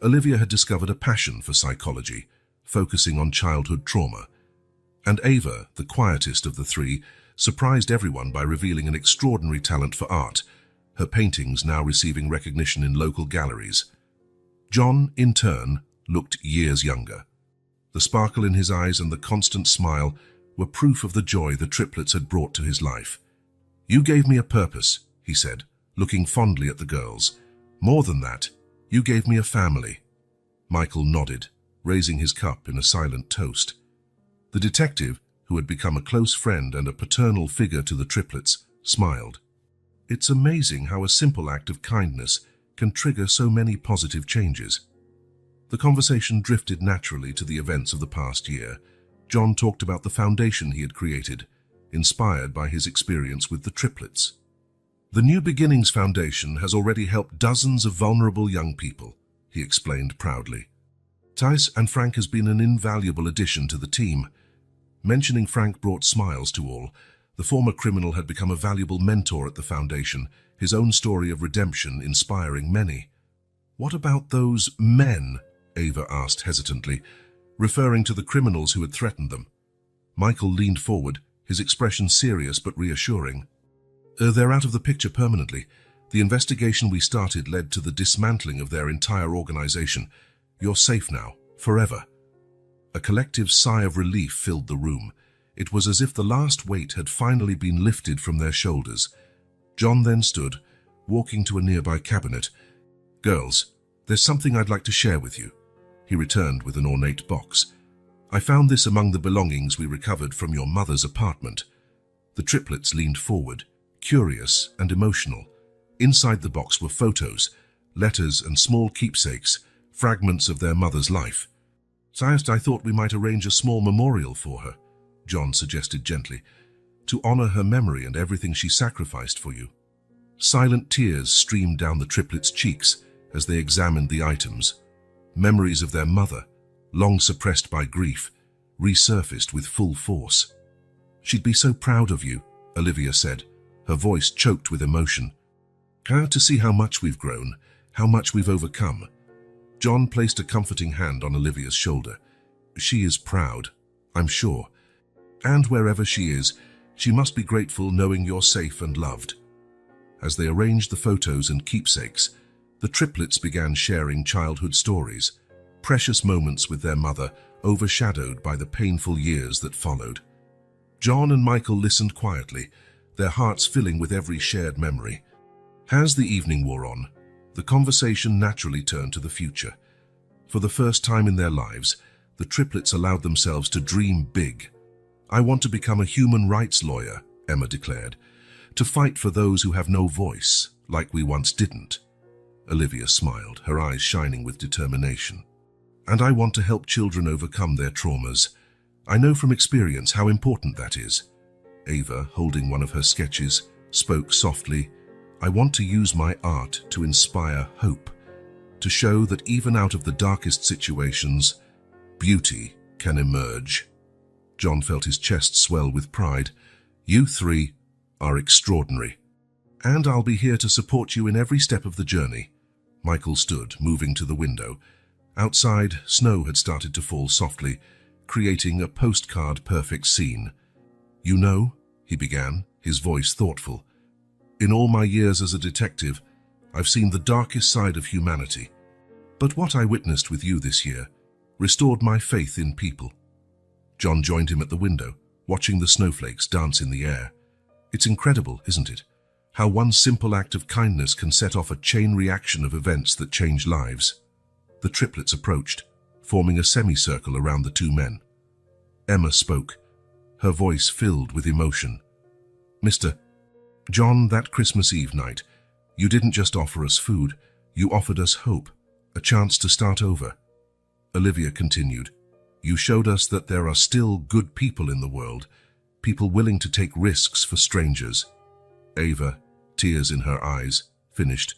Olivia had discovered a passion for psychology, focusing on childhood trauma. And Ava, the quietest of the three, surprised everyone by revealing an extraordinary talent for art, her paintings now receiving recognition in local galleries. John, in turn, looked years younger. The sparkle in his eyes and the constant smile were proof of the joy the triplets had brought to his life. "You gave me a purpose," he said, looking fondly at the girls. "More than that, you gave me a family." Michael nodded, raising his cup in a silent toast. The detective, who had become a close friend and a paternal figure to the triplets, smiled. It's amazing how a simple act of kindness can trigger so many positive changes. The conversation drifted naturally to the events of the past year. John talked about the foundation he had created, inspired by his experience with the triplets. "The New Beginnings Foundation has already helped dozens of vulnerable young people," he explained proudly. "Tice and Frank has been an invaluable addition to the team." Mentioning Frank brought smiles to all. The former criminal had become a valuable mentor at the foundation, his own story of redemption inspiring many. "What about those men?" Ava asked hesitantly, referring to the criminals who had threatened them. Michael leaned forward, his expression serious but reassuring. They're out of the picture permanently. The investigation we started led to the dismantling of their entire organization. You're safe now, forever." A collective sigh of relief filled the room. It was as if the last weight had finally been lifted from their shoulders. John then stood, walking to a nearby cabinet. "Girls, there's something I'd like to share with you." He returned with an ornate box. "I found this among the belongings we recovered from your mother's apartment." The triplets leaned forward, curious and emotional. Inside the box were photos, letters and small keepsakes, fragments of their mother's life. "Science, I thought we might arrange a small memorial for her," John suggested gently, "to honor her memory and everything she sacrificed for you." Silent tears streamed down the triplets' cheeks as they examined the items. Memories of their mother, long suppressed by grief, resurfaced with full force. "She'd be so proud of you," Olivia said, her voice choked with emotion. "Proud to see how much we've grown, how much we've overcome." John placed a comforting hand on Olivia's shoulder. "She is proud, I'm sure. And wherever she is, she must be grateful knowing you're safe and loved." As they arranged the photos and keepsakes, the triplets began sharing childhood stories, precious moments with their mother overshadowed by the painful years that followed. John and Michael listened quietly, their hearts filling with every shared memory. As the evening wore on, the conversation naturally turned to the future. For the first time in their lives, the triplets allowed themselves to dream big. "I want to become a human rights lawyer," Emma declared, "to fight for those who have no voice, like we once didn't." Olivia smiled, her eyes shining with determination. "And I want to help children overcome their traumas. I know from experience how important that is." Ava, holding one of her sketches, spoke softly. "I want to use my art to inspire hope, to show that even out of the darkest situations, beauty can emerge." John felt his chest swell with pride. "You three are extraordinary. And I'll be here to support you in every step of the journey." Michael stood, moving to the window. Outside, snow had started to fall softly, creating a postcard-perfect scene. "You know," he began, his voice thoughtful, "in all my years as a detective, I've seen the darkest side of humanity. But what I witnessed with you this year restored my faith in people. John joined him at the window, watching the snowflakes dance in the air. It's incredible, isn't it? How one simple act of kindness can set off a chain reaction of events that change lives. The triplets approached, forming a semicircle around the two men. Emma spoke, her voice filled with emotion. Mr. John, that Christmas Eve night, you didn't just offer us food, you offered us hope, a chance to start over. Olivia continued, you showed us that there are still good people in the world, people willing to take risks for strangers. Ava, tears in her eyes, finished,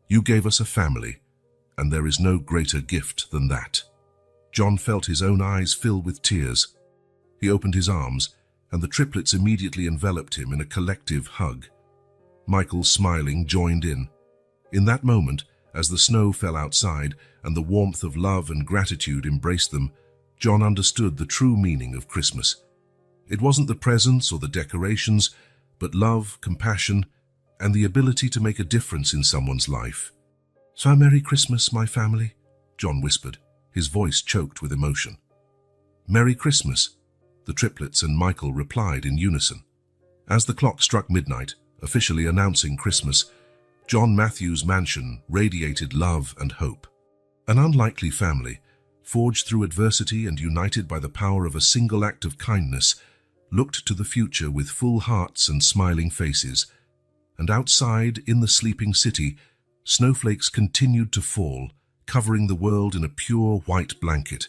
you gave us a family, and there is no greater gift than that. John felt his own eyes fill with tears. He opened his arms, and the triplets immediately enveloped him in a collective hug. Michael, smiling, joined in. In that moment, as the snow fell outside and the warmth of love and gratitude embraced them, John understood the true meaning of Christmas. It wasn't the presents or the decorations, but love, compassion, and the ability to make a difference in someone's life. "So Merry Christmas, my family," John whispered, his voice choked with emotion. "Merry Christmas," the triplets and Michael replied in unison. As the clock struck midnight, officially announcing Christmas, John Matthews' mansion radiated love and hope. An unlikely family, forged through adversity and united by the power of a single act of kindness, looked to the future with full hearts and smiling faces. And outside, in the sleeping city, snowflakes continued to fall, covering the world in a pure white blanket.